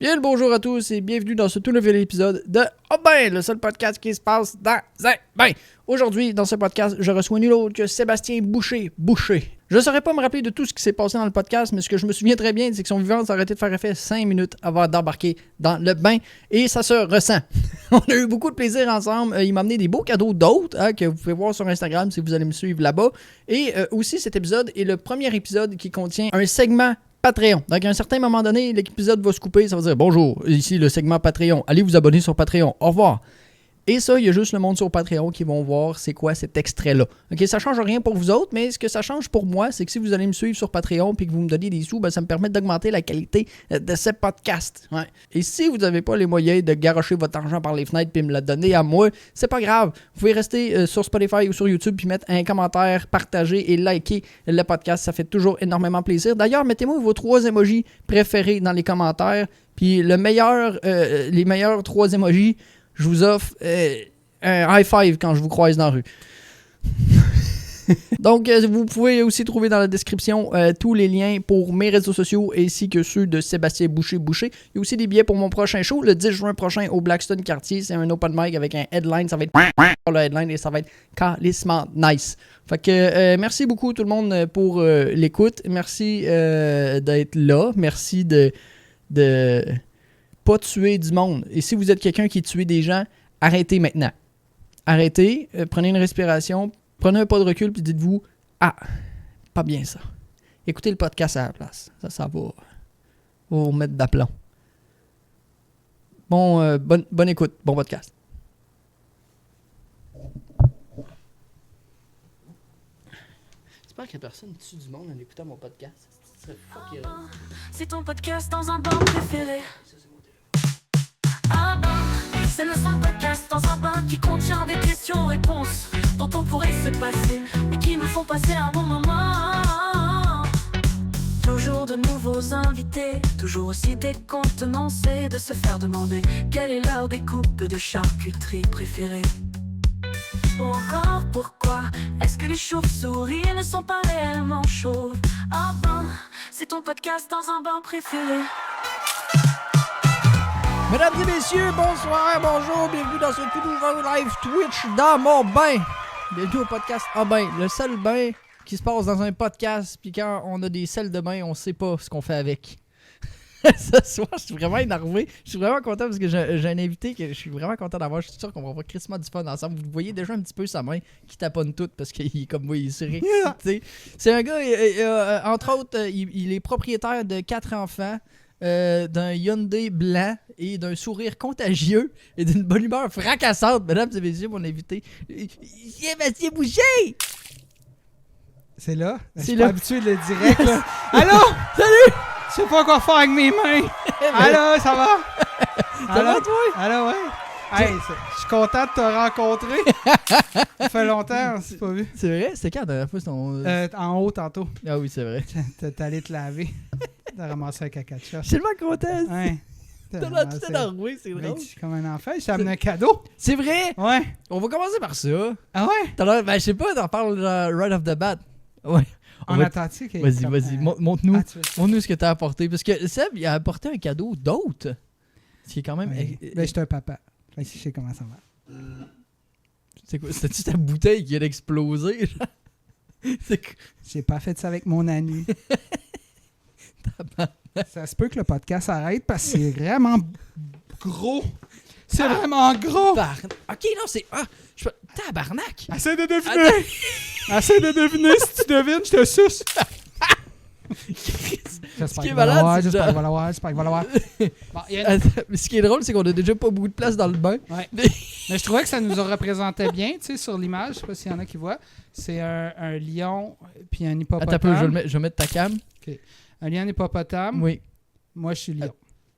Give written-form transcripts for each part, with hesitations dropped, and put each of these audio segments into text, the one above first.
Bien le bonjour à tous et bienvenue dans ce tout nouvel épisode de Oh ben, le seul podcast qui se passe dans un bain. Aujourd'hui, dans ce podcast, je reçois nul autre que Sébastien Boucher. Je ne saurais pas me rappeler de tout ce qui s'est passé dans le podcast, mais ce que je me souviens très bien, c'est que son vivant s'est arrêté de faire effet 5 minutes avant d'embarquer dans le bain et ça se ressent. On a eu beaucoup de plaisir ensemble. Il m'a amené des beaux cadeaux d'autres que vous pouvez voir sur Instagram si vous allez me suivre là-bas. Et aussi, cet épisode est le premier épisode qui contient un segment Patreon. Donc, à un certain moment donné, l'épisode va se couper. Ça va dire bonjour, ici le segment Patreon. Allez vous abonner sur Patreon. Au revoir. Et ça, il y a juste le monde sur Patreon qui vont voir c'est quoi cet extrait-là. OK, ça change rien pour vous autres, mais ce que ça change pour moi, c'est que si vous allez me suivre sur Patreon et que vous me donnez des sous, ben, ça me permet d'augmenter la qualité de ce podcast. Ouais. Et si vous n'avez pas les moyens de garocher votre argent par les fenêtres et me le donner à moi, c'est pas grave. Vous pouvez rester sur Spotify ou sur YouTube puis mettre un commentaire, partager et liker le podcast. Ça fait toujours énormément plaisir. D'ailleurs, mettez-moi vos 3 emojis préférés dans les commentaires. Puis les meilleurs 3 emojis, je vous offre un high five quand je vous croise dans la rue. Donc, vous pouvez aussi trouver dans la description tous les liens pour mes réseaux sociaux ainsi que ceux de Sébastien Boucher. Il y a aussi des billets pour mon prochain show, le 10 juin prochain au Blackstone Quartier. C'est un open mic avec un headline. Ça va être le headline et ça va être calissement nice. Fait que merci beaucoup tout le monde pour l'écoute. Merci d'être là. Merci de pas tuer du monde. Et si vous êtes quelqu'un qui tue des gens, arrêtez maintenant. Arrêtez, prenez une respiration, prenez un pas de recul puis dites-vous « Ah, pas bien ça. » Écoutez le podcast à la place. Ça va vous mettre d'aplomb. Bonne écoute, bon podcast. J'espère que personne tue du monde en écoutant mon podcast. C'est ton podcast dans un bain préféré. Ah ben, c'est le seul podcast dans un bain qui contient des questions-réponses dont on pourrait se passer et qui nous font passer un bon moment. Toujours de nouveaux invités, toujours aussi décontenancés de se faire demander quelle est leur découpe de charcuterie préférée. Ou encore pourquoi est-ce que les chauves-souris ne sont pas réellement chauves? Ah ben, c'est ton podcast dans un bain préféré. Mesdames et messieurs, bonsoir, bonjour, bienvenue dans ce tout nouveau live Twitch dans mon bain. Bienvenue au podcast Ah ben, le seul bain qui se passe dans un podcast, puis quand on a des selles de bain, on sait pas ce qu'on fait avec. Ce soir, je suis vraiment énervé. Je suis vraiment content parce que j'ai un invité que je suis vraiment content d'avoir. Je suis sûr qu'on va avoir crissement du fun ensemble. Vous voyez déjà un petit peu sa main qui taponne toute parce qu'il est comme moi, il est surexcité. C'est un gars, entre autres, il est propriétaire de 4 enfants, d'un Hyundai blanc et d'un sourire contagieux et d'une bonne humeur fracassante. Mesdames et messieurs, mon invité, Sébastien Boucher! C'est là? C'est je suis là. pas habitué de le direct, là. Allô? Salut! Je sais pas quoi faire avec mes mains. Allô, ça va? Ça va, toi? Allô, ouais. Hey, je suis content de te rencontrer. Ça fait longtemps, on s'est pas vu. C'est vrai? C'était quand la dernière fois? En haut, tantôt. Ah oui, c'est vrai. T'es allé te laver. T'as ramassé un caca de chat. Je suis tellement content. Ouais. T'as l'air tout énervé, c'est drôle. Je suis comme un enfant. Je t'ai amené un cadeau. C'est vrai? Ouais. On va commencer par ça. Ah ouais? T'as l'air, je sais pas, t'en parles right off the bat. Ouais. En Atlantique. Vas-y, montre-nous. Ah, Montre-nous ce que t'as apporté. Parce que Seb, il a apporté un cadeau d'autre. Ce qui est quand même. Ben, je suis un papa. Je sais comment ça va. C'est quoi? C'était-tu ta bouteille qui vient d'exploser? J'ai pas fait ça avec mon ami. Ça se peut que le podcast s'arrête parce que c'est vraiment gros. C'est vraiment gros. Ok, non, c'est. Tabarnak! Essaye de deviner. Essaye de deviner. Si tu devines, je te suce. Ce qui est malade, j'espère qu'il va l'avoir. J'espère qu'il va l'avoir. Bon, Mais ce qui est drôle, c'est qu'on a déjà pas beaucoup de place dans le bain. Ouais. Mais je trouvais que ça nous représentait bien, tu sais, sur l'image. Je sais pas s'il y en a qui voient. C'est un lion puis un hippopotame. Attends un peu, je vais mettre ta cam. Okay. Un lion hippopotame. Oui. Moi, je suis lion.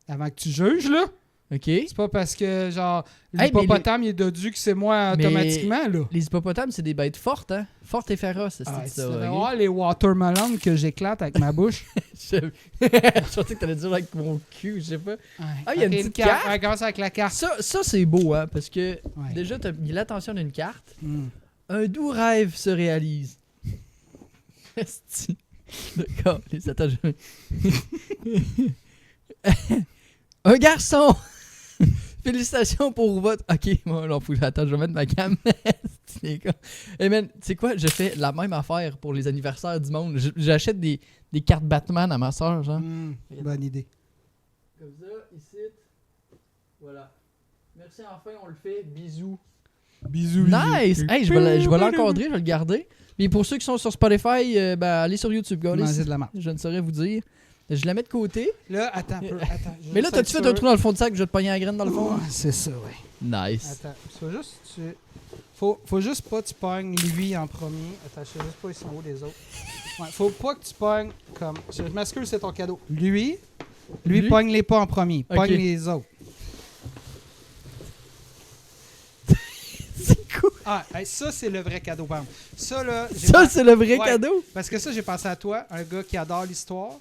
Avant que tu juges, là. OK. C'est pas parce que, genre, l'hippopotame, il est dodu que c'est moi automatiquement, là. Les hippopotames, c'est des bêtes fortes, hein? Fortes et féroces, Ah, c'est ça. Tu devrais voir les watermelons que j'éclate avec ma bouche. Je pensais que t'allais dire avec mon cul, je sais pas. Ouais. Ah, il y a une petite carte. Ouais, commence avec la carte. Ça c'est beau, hein? Parce que Ouais. déjà, t'as mis l'attention d'une carte. Mm. Un doux rêve se réalise. Esti. D'accord, attends, Un garçon! Félicitations pour votre... Ok, moi, non, faut que attends, je vais mettre ma cam. Hey man, tu sais quoi? Je fais la même affaire pour les anniversaires du monde. J'achète des cartes Batman à ma soeur, genre. Bonne idée. Comme ça, ici. Voilà. Merci, enfin, on le fait. Bisous. Bisous. Nice! Hey, je vais l'encadrer, je vais le garder. Puis pour ceux qui sont sur Spotify, allez sur YouTube, gars. Manger de la marde. Je ne saurais vous dire. Je la mets de côté. Là, attends un peu. Mais là, t'as-tu fait un trou dans le fond de sac? Je vais te pogner la graine dans le fond. C'est ça, ouais. Nice. Attends, faut juste pas que tu pognes lui en premier. Attends, je sais juste pas ils sont où les autres. Ouais, faut pas que tu pognes comme... Je m'excuse, c'est ton cadeau. Lui, pogne-les pas en premier. Ok. Pogne les autres. C'est cool. Ah, hey, ça, c'est le vrai cadeau, par exemple. Ça, là... Ça, c'est le vrai Ouais. cadeau? Parce que ça, j'ai pensé à toi, un gars qui adore l'histoire,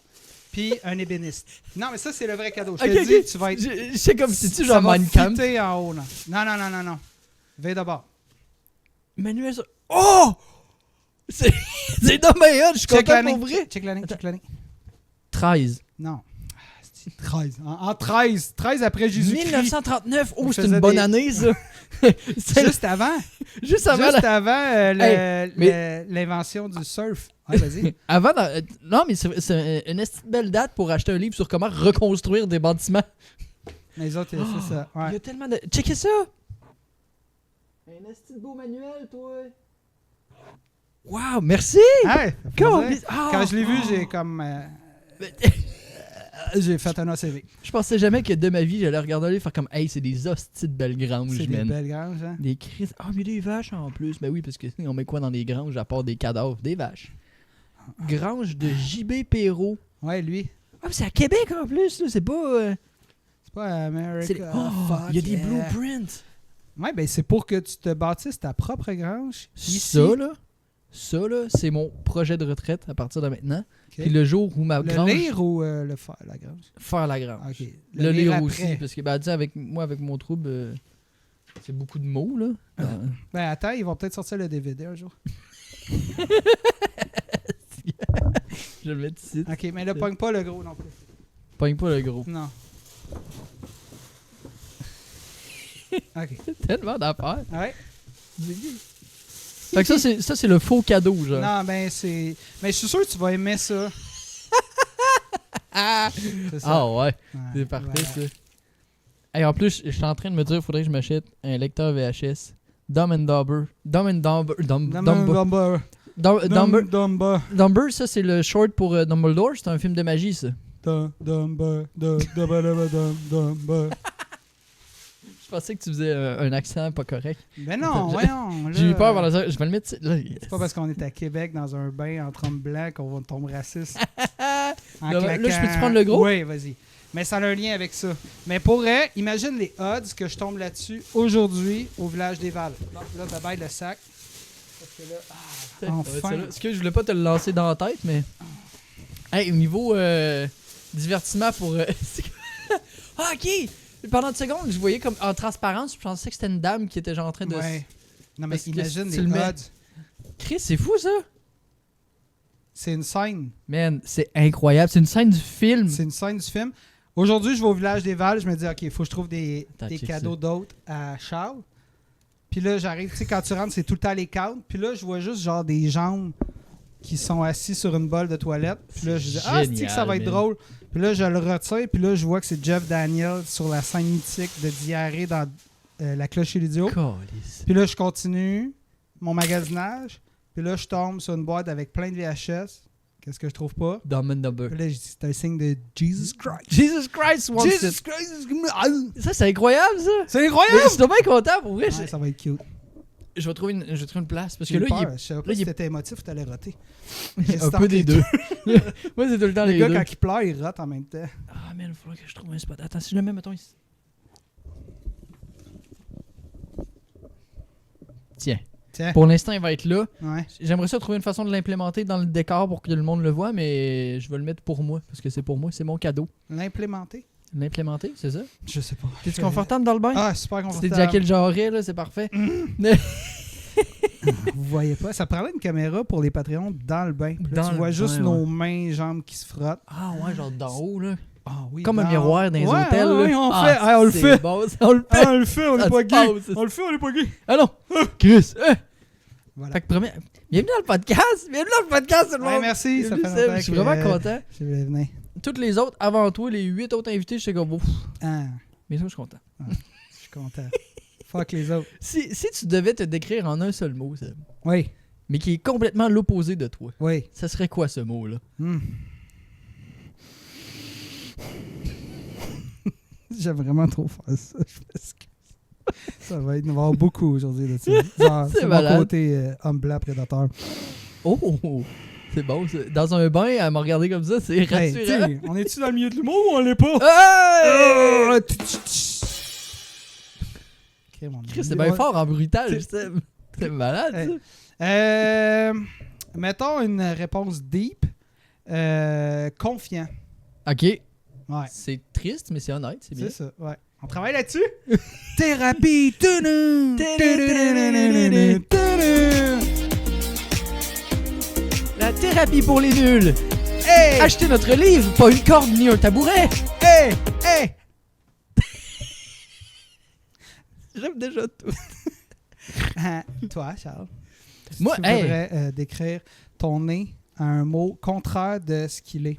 puis un ébéniste. Non, mais ça, c'est le vrai cadeau. Je te dis, tu vas être... Je sais comme si tu ça genre va Minecraft. fitter en haut, là. Non. Va d'abord. Manuel, ça... Oh! C'est dommage, je suis Check content l'année. pour vrai. Check l'année. 13. Non. Ah, c'est 13. En 13. 13 après Jésus-Christ. 1939. Oh, On c'est une faisait bonne des- année, ça. C'est Juste avant. juste avant. Juste la- avant Hey, l'invention du surf. Ouais, vas-y. Avant, non, mais c'est une esti de belle date pour acheter un livre sur comment reconstruire des bâtiments. Les autres, c'est ça. Il y Ouais. a tellement de... Checkez ça! Un esti de beau manuel, toi! Wow, merci! Hey, Quand, plaisir. Quand je l'ai vu, j'ai comme... j'ai fait un ACV. Je pensais jamais que de ma vie, j'allais regarder un livre et faire comme « Hey, c'est des hosties de belles granges, C'est des man. belles granges, hein? Des crises. Ah, mais des vaches en plus. Ben oui, parce que on met quoi dans des granges à part des cadavres? Des vaches. Grange de J.B. Perrault. Ouais, lui. Ah, mais c'est à Québec en plus, là. C'est pas... C'est pas America. Oh, Fuck il y a des yeah. blueprints. Ouais, ben c'est pour que tu te bâtisses ta propre grange. Ici. Ça, là, c'est mon projet de retraite à partir de maintenant. Ok. Puis le jour où ma Le grange... lire ou le faire, la grange? Faire la grange. Ok. Le lire après. aussi, parce que, ben, tu sais, avec mon trouble, c'est beaucoup de mots, là. Ben attends, ils vont peut-être sortir le DVD un jour. Je le mets ici. Ok, mais ne pogne pas le gros non plus. Pogne pas le gros. Non. Ok. Tellement d'affaires. Ouais. Fait que ça, c'est le faux cadeau, genre. Non, ben c'est. Mais je suis sûr que tu vas aimer ça. C'est ça. Ah ouais, Ouais, c'est parfait, voilà. ça. Hey, en plus, je suis en train de me dire, il faudrait que je m'achète un lecteur VHS. Dumb and Dumber. Dumb and Dumber. Dumber. Dumber, Dumber, ça, c'est le short pour Dumbledore. C'est un film de magie, ça. Dumber. Je pensais que tu faisais un accent pas correct. Ben non, voyons. J'ai eu là. peur pendant ça. Je vais le mettre... Là, C'est pas parce qu'on est à Québec dans un bain entre hommes blancs qu'on va tomber raciste. En Là, claquant. je peux-tu prendre le gros? Oui, vas-y. Mais ça a un lien avec ça. Mais pour vrai, imagine les odds que je tombe là-dessus aujourd'hui au village des Valles. Donc là, t'as le sac. Parce que là, enfin. Parce que je voulais pas te le lancer dans la tête, mais... Hey, au niveau divertissement pour... Ah, OK! Pendant une seconde, je voyais comme en transparence, je pensais que c'était une dame qui était genre en train de... Ouais. Non, mais Parce que imagine tu les le mets- odds. Chris, c'est fou, ça! C'est une scène. Man, c'est incroyable. C'est une scène du film. C'est une scène du film. Aujourd'hui, je vais au village des Valles. Je me dis, OK, il faut que je trouve des check cadeaux ça. d'autres à Charles. Puis là, j'arrive, tu sais, quand tu rentres, c'est tout le temps les cadres. Puis là, je vois juste genre des jambes qui sont assis sur une bolle de toilette. Puis là, je dis, ah, c'est que ça va être man. drôle. Puis là, je le retire. Puis là, je vois que c'est Jeff Daniels sur la scène mythique de diarrhée dans La Cloche et l'idiot. Calice. Puis là, je continue mon magasinage. Puis là, je tombe sur une boîte avec plein de VHS. Qu'est-ce que je trouve pas? Dumb and Dumber. Puis là, je dis, c'est un signe de Jesus Christ. Jesus Christ wants Jesus it. Christ! Ça, c'est incroyable, ça! C'est Mais incroyable! je suis bien content, pour vrai. Ouais, ça va être cute. Je vais trouver une place, parce que J'ai là, peur. il Je savais pas là, si il est- t'étais émotif ou t'allais roter. est un peu des deux. Moi, c'est tout le temps Le les gars, deux. quand il pleure, il rote en même temps. Ah, man, il faudrait que je trouve un spot. Attends, si je le mets, mettons ici. Tiens. Tiens. Pour l'instant, il va être là. Ouais. J'aimerais ça trouver une façon de l'implémenter dans le décor pour que le monde le voit, mais je vais le mettre pour moi, parce que c'est pour moi, c'est mon cadeau. L'implémenter? L'implémenter, c'est ça? Je sais pas. T'es-tu confortable dans le bain? Ah, super C'était confortable. déjà quel genre là, c'est parfait. Vous voyez pas. Ça prendrait une caméra pour les Patreons dans le bain. Puis là, Dans tu le vois juste bain, nos mains, jambes qui se frottent. Ah ouais, genre d'en haut, là. Ah oui, Comme un miroir dans les Ouais, hôtels. ouais, là. on Ah, fait. Ah, on le c'est fait. bon, ça, on le fait. Ah, on le fait, on Ça est pas se gay. passe, ça. On le fait, on est pas gay. Ah non! Chris! Voilà. Fait que bienvenue dans le podcast! Bienvenue dans le podcast, tout le Ouais, monde! merci, ça Bienvenue, fait Seb. longtemps Je suis que- vraiment content. Je voulais venir. Toutes les autres, avant toi, les 8 autres invités, j'étais comme ouf. Ah, Mais toi, je suis content. je suis content. Fuck les autres. Si tu devais te décrire en un seul mot, Seb, Oui, mais qui est complètement l'opposé de toi, oui. ça serait quoi ce mot-là? J'aime vraiment trop faire ça. Je m'excuse. Ça va être, il va y avoir beaucoup aujourd'hui de ça. Genre, C'est c'est mon malade. côté homme blanc prédateur. Oh! C'est bon, ça. Dans un bain, à me regarder comme ça, c'est Hey, rassurant. t'sais, on est-tu dans le milieu de l'humour ou on l'est pas? Hey! Ok, mon Chris, Dieu. c'est bien fort en bruitage, Seb. C'est malade, ça. Mettons une réponse deep. Confiant. OK. Ouais. C'est triste, mais c'est honnête, c'est bien. C'est ça, ouais. On travaille là-dessus? Thérapie! La thérapie pour les nuls. Hey! Achetez notre livre, pas une corde ni un tabouret. Hey! Hey! J'aime déjà tout. Toi, Charles. Moi, tu hey. voudrais décrire ton nez à un mot contraire de ce qu'il est.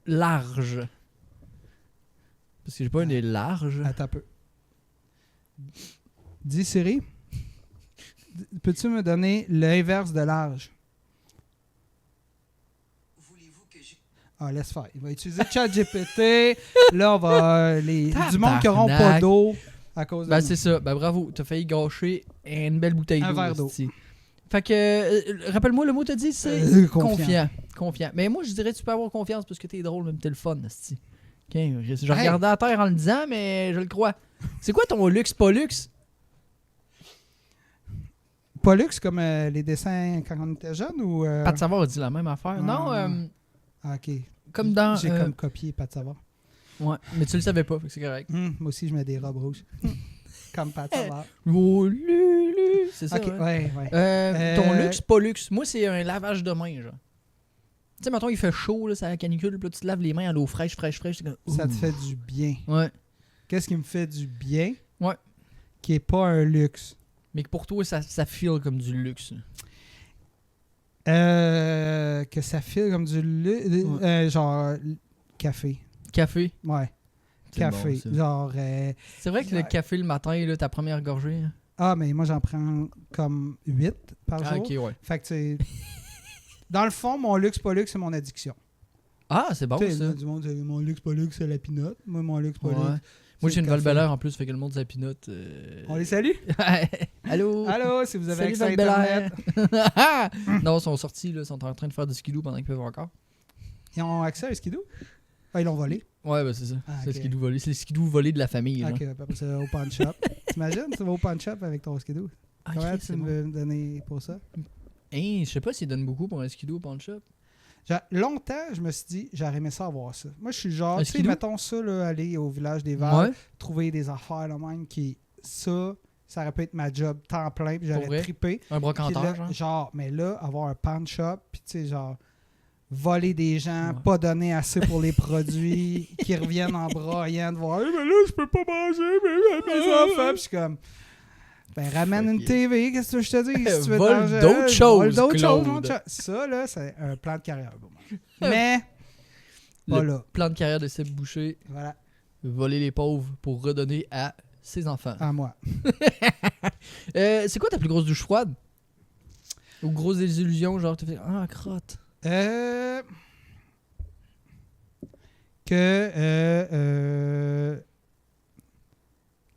Large. Parce que j'ai pas un nez large. Attends un peu. Dis Siri, peux-tu me donner l'inverse de large? Voulez-vous que je... Ah, laisse faire. Il va utiliser ChatGPT. Là, on va... du monde qui n'auront pas Tabarnak. d'eau à cause de Ben nous. c'est ça. Ben bravo, t'as failli gâcher une belle bouteille d'eau. Un verre d'eau. esti. Fait que, rappelle-moi le mot que t'as dit, c'est Confiant. Confiant. Mais moi, je dirais que tu peux avoir confiance parce que t'es drôle, même t'es le fun, esti. Ok, je regardais à terre en le disant, mais je le crois. C'est quoi ton luxe, pas luxe? Pas luxe comme les dessins quand on était jeune ou... Pas de savoir, dit la même affaire. Non, Ah, ok. comme dans... J'ai comme copié, pas de savoir. Ouais, mais tu le savais pas, fait que c'est correct. Moi aussi, je mets des robes rouges. Comme pas de savoir. Oh, Lulu, c'est ça, Ok, ouais. ouais. Ton luxe, pas luxe. Moi, c'est un lavage de main, genre. Tu sais, mettons, il fait chaud, là, ça la canicule, puis là, tu te laves les mains à l'eau fraîche. c'est comme, Ça te ouh. fait du bien. Ouais. Qu'est-ce qui me fait du bien? Ouais. Qui est pas un luxe. Mais que pour toi, ça feel comme du luxe. Que ça file comme du luxe. Ouais. Genre, café. Café. Ouais. C'est Café. bon, ça. Genre. C'est vrai que le café le matin, là, ta première gorgée. Hein. Ah, mais moi, j'en prends comme 8 par Ah, jour. ok, ouais. Fait que, tu sais. Dans le fond, mon luxe, pas luxe, c'est mon addiction. Ah, c'est bon, Tu sais, ça. du monde, mon luxe, pas luxe, c'est la pinotte. Moi, mon luxe, pas Ouais. luxe. Moi, c'est j'ai une le café. Val-Belair en plus, fait que le monde de sa pinotte. On les salue? Allô? Allô, si vous avez Salut accès à Internet. Val-Belair! Non, ils sont sortis, là, ils sont en train de faire du skidoo pendant qu'ils peuvent encore. Ils ont accès à un skidoo? Ah, ils l'ont volé. Ouais, ben c'est ça. Ah, C'est le ok. skidoo volé. C'est le skidoo volé de la famille. Ok, genre. après ça, au pawn shop. T'imagines, tu vas au pawn shop avec ton skidoo? Ah, Comment ok, tu c'est bon. veux me donner pour ça? Hein, je sais pas s'ils donnent beaucoup pour un skidoo au pawn shop. Longtemps, je me suis dit, j'aurais aimé ça avoir ça. Moi, je suis genre, Un tu sais, skidoo? mettons ça, là, aller au village des Valles, Ouais. trouver des affaires là même qui, ça aurait pu être ma job temps plein, puis Pour j'aurais vrai? trippé. Un Puis brocanteur, là, genre, mais là, avoir un pawn shop, puis tu sais, genre, voler des gens, Ouais. pas donner assez pour les produits, qui reviennent en braillant, de voir, mais là, je peux pas manger, mes enfants, puis je suis comme, ben, ramène Fuck une it. TV, qu'est-ce que je te dis? Si tu veux Vole manger, d'autres choses, vole d'autres choses, Claude. mon chat. Ça, là, c'est un plan de carrière pour moi. Mais, pas Le là. plan de carrière de Seb Boucher, Voilà, voler les pauvres pour redonner à ses enfants. à moi. C'est quoi ta plus grosse douche froide? Ou grosse désillusion, genre, tu fais ah, crotte.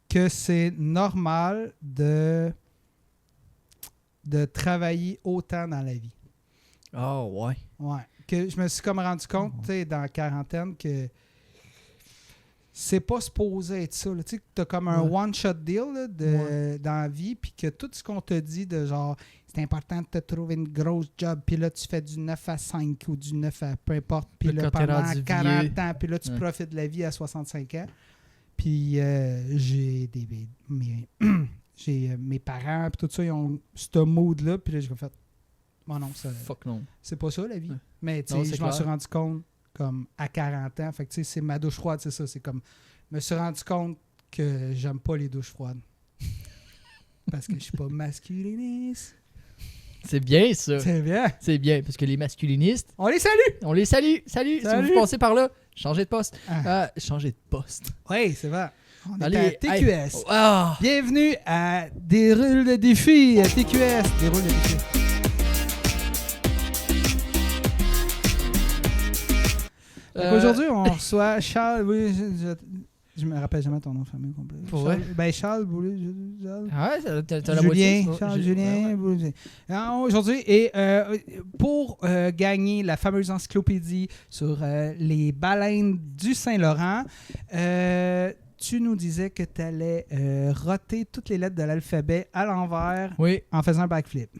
Que c'est normal de travailler autant dans la vie. Oh, ouais. Ouais. Que je me suis comme rendu compte, tu sais, dans la quarantaine, que c'est pas supposé être ça. Tu sais, que t'as comme un Ouais. one-shot deal là, dans la vie, puis que tout ce qu'on te dit de genre, c'est important de te trouver une grosse job, puis là, tu fais du 9 à 5 ou du 9 à peu importe, puis Puis là, quand t'es pendant rendu 40 vieux. ans, puis là, tu Ouais. profites de la vie à 65 ans. Puis j'ai mes parents, puis tout ça, ils ont ce mood-là, puis là, j'ai fait, bon non, Fuck non. c'est pas ça la vie. Ouais. Mais tu Non, sais, c'est je m'en clair. suis rendu compte comme à 40 ans. Fait que, tu sais, c'est ma douche froide, c'est ça. C'est comme, je me suis rendu compte que j'aime pas les douches froides. Parce que je suis pas masculiniste. C'est bien, ça. C'est bien. C'est bien, parce que les masculinistes, On les salue! on les salue. Salut. Si Salut. vous passez par là, changez de poste. Ah. Changez de poste. Oui, c'est vrai. On est Allez, à TQS. hey. Ah. Bienvenue à Déroule le défi à TQS. Déroule le défi. Aujourd'hui, on reçoit Charles. Oui, je me rappelle jamais ton nom de famille complet. Pour Charles, vrai? ben Charles Boulay. Ouais, t'as la Julien, moitié. Charles Ouais, Julien. ouais. Boulay. Alors, aujourd'hui, et pour gagner la fameuse encyclopédie sur les baleines du Saint-Laurent, tu nous disais que tu allais roter toutes les lettres de l'alphabet à l'envers Oui. en faisant un backflip.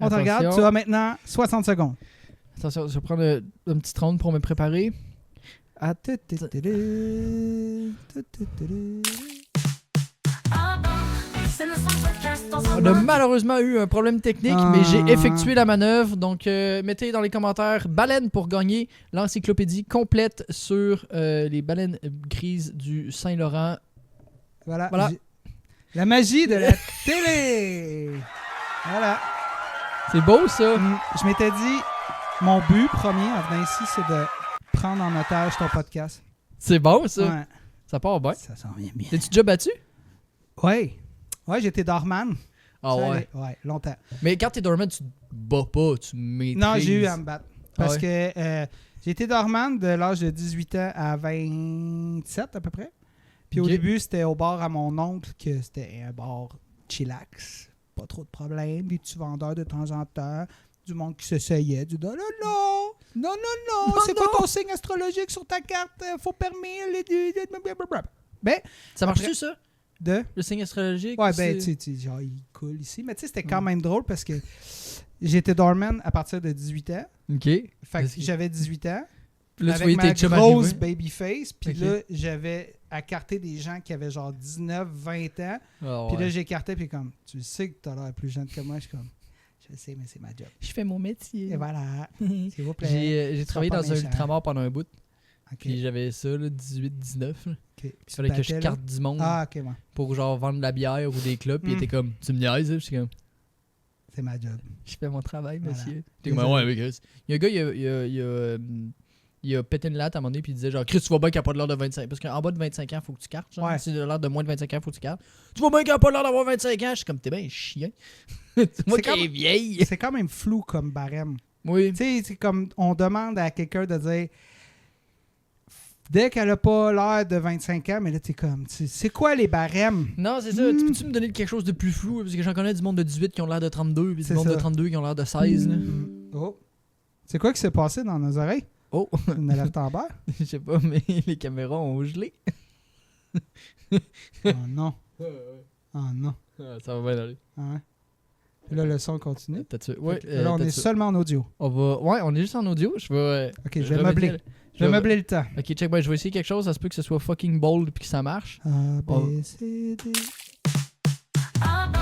On te Attention. regarde, tu as maintenant 60 secondes. Attention, je vais prendre une petite ronde pour me préparer. Ah, C'est le son podcast dans un On a bar. malheureusement eu un problème technique, Ah. mais j'ai effectué la manœuvre. Donc, mettez dans les commentaires baleine pour gagner l'encyclopédie complète sur les baleines grises du Saint-Laurent. Voilà. Voilà. La magie de la télé. Voilà. C'est beau, ça. Je m'étais dit, mon but premier en venant ici, c'est de prendre en otage ton podcast. C'est bon, ça. Ouais. Ça part bien. Ça s'en vient bien. T'es-tu déjà battu? Ouais. Ouais, j'étais dormant. Ah Ça, ouais. Ouais, longtemps. Mais quand t'es dormant, tu te bats pas, tu maîtrises. Non, j'ai eu à me battre. Parce Ah que j'ai été dormant de l'âge de 18 ans à 27 à peu près. Puis au Ok. début, c'était au bar à mon oncle, que c'était un bar chillax. Pas trop de problèmes. Des petits vendeurs de temps en temps. Du monde qui s'essayait. Du non, non, c'est quoi ton signe astrologique sur ta carte? Faut permis. Ben, Ça marche-tu, Après- ça? de... Le signe astrologique? Ouais, ou ben, c'est- tu sais, genre, il coule ici. Mais tu sais, c'était quand même drôle parce que j'étais doorman à partir de 18 ans. OK. Fait Parce que que- j'avais 18 ans. Puis là, tu avec voyais ma tes chums grosse arriver. babyface. Puis Ok. là, j'avais écarté des gens qui avaient genre 19, 20 ans. Ah Puis ouais. là, j'écartais. Puis comme, tu sais que t'as l'air plus jeune que moi. Je suis comme, je sais, mais c'est ma job. Je fais mon métier. Et voilà. S'il vous plaît. J'ai travaillé pas dans un méchant. ultramar pendant un bout. OK. Puis j'avais ça, là, 18-19. là. OK. Puis Il fallait tu que je battais, là? carte du monde Ah, OK, ouais. pour genre vendre de la bière ou des clubs. Puis il Mm. était comme, tu me niaises? Je suis comme, C'est ma job. je fais mon travail, Voilà. monsieur. J'étais comme, ouais, mais Chris. Il y a un gars, il a pété une latte à un moment donné, puis il disait genre, Chris, tu vois bien qu'il n'y a pas de l'heure de 25. Parce qu'en bas de 25 ans, il faut que tu cartes. Genre. Ouais. Si tu as l'air de moins de 25 ans, il faut que tu cartes. Tu vois bien qu'il n'y a pas l'heure d'avoir 25 ans. Je suis comme, t'es bien chien. Moi qui comme- est vieille. C'est quand même flou comme barème. Oui. Tu sais, c'est comme on demande à quelqu'un de dire dès qu'elle a pas l'air de 25 ans, mais là, t'es comme, c'est quoi les barèmes? Non, c'est ça. Tu peux-tu me donner quelque chose de plus flou? Parce que j'en connais du monde de 18 qui ont l'air de 32, puis du C'est monde de ça. 32 qui ont l'air de 16. là. Oh. C'est quoi qui s'est passé dans nos oreilles? Oh, Une alerte en bas? je sais pas, mais les caméras ont gelé. Oh non. Oh non. Ah, ça va bien aller. Ah ouais. Puis là, le son continue. T'as tué. Ouais, Fait que là, on est t'as-tu- seulement en audio. Ouais, on est juste en audio. Je vais. Ok, je vais revenir- meubler. Je vais meubler le temps. Ok, check, ben, je vais essayer quelque chose. Ça se peut que ce soit fucking bold puis que ça marche. A, Oh. B, C, D. Ah ben,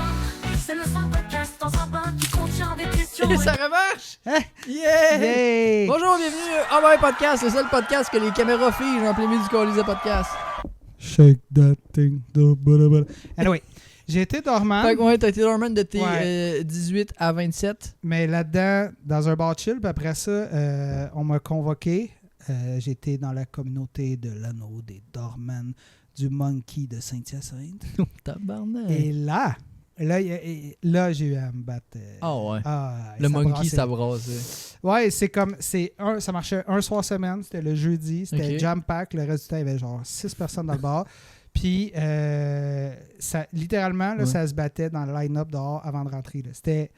c'est le son podcast dans un bar qui contient des questions. Et et- ça remarche! Hein? Yeah! Yay! Bonjour, bienvenue à My Podcast, le seul podcast que les caméras figent en plein milieu du colisée podcast. Shake that thing. Anyway, j'ai été dormant, Fait que ouais, t'as été dormant de tes Ouais. 18 à 27. mais là-dedans, dans un bar chill, puis après ça, on m'a convoqué. J'étais dans la communauté de l'anneau des dormants du Monkey de Saint-Hyacinthe. Oh, tabarnak. Et là, j'ai eu à me battre. Ah ouais. Le Le monkey, ça brassait. Ouais, ça marchait un soir semaine, c'était le jeudi, c'était Ok. jam-pack, le reste du temps, il y avait genre 6 personnes dans le bar. Puis, ça, littéralement, là, Ouais. ça se battait dans le line-up dehors avant de rentrer. Là. C'était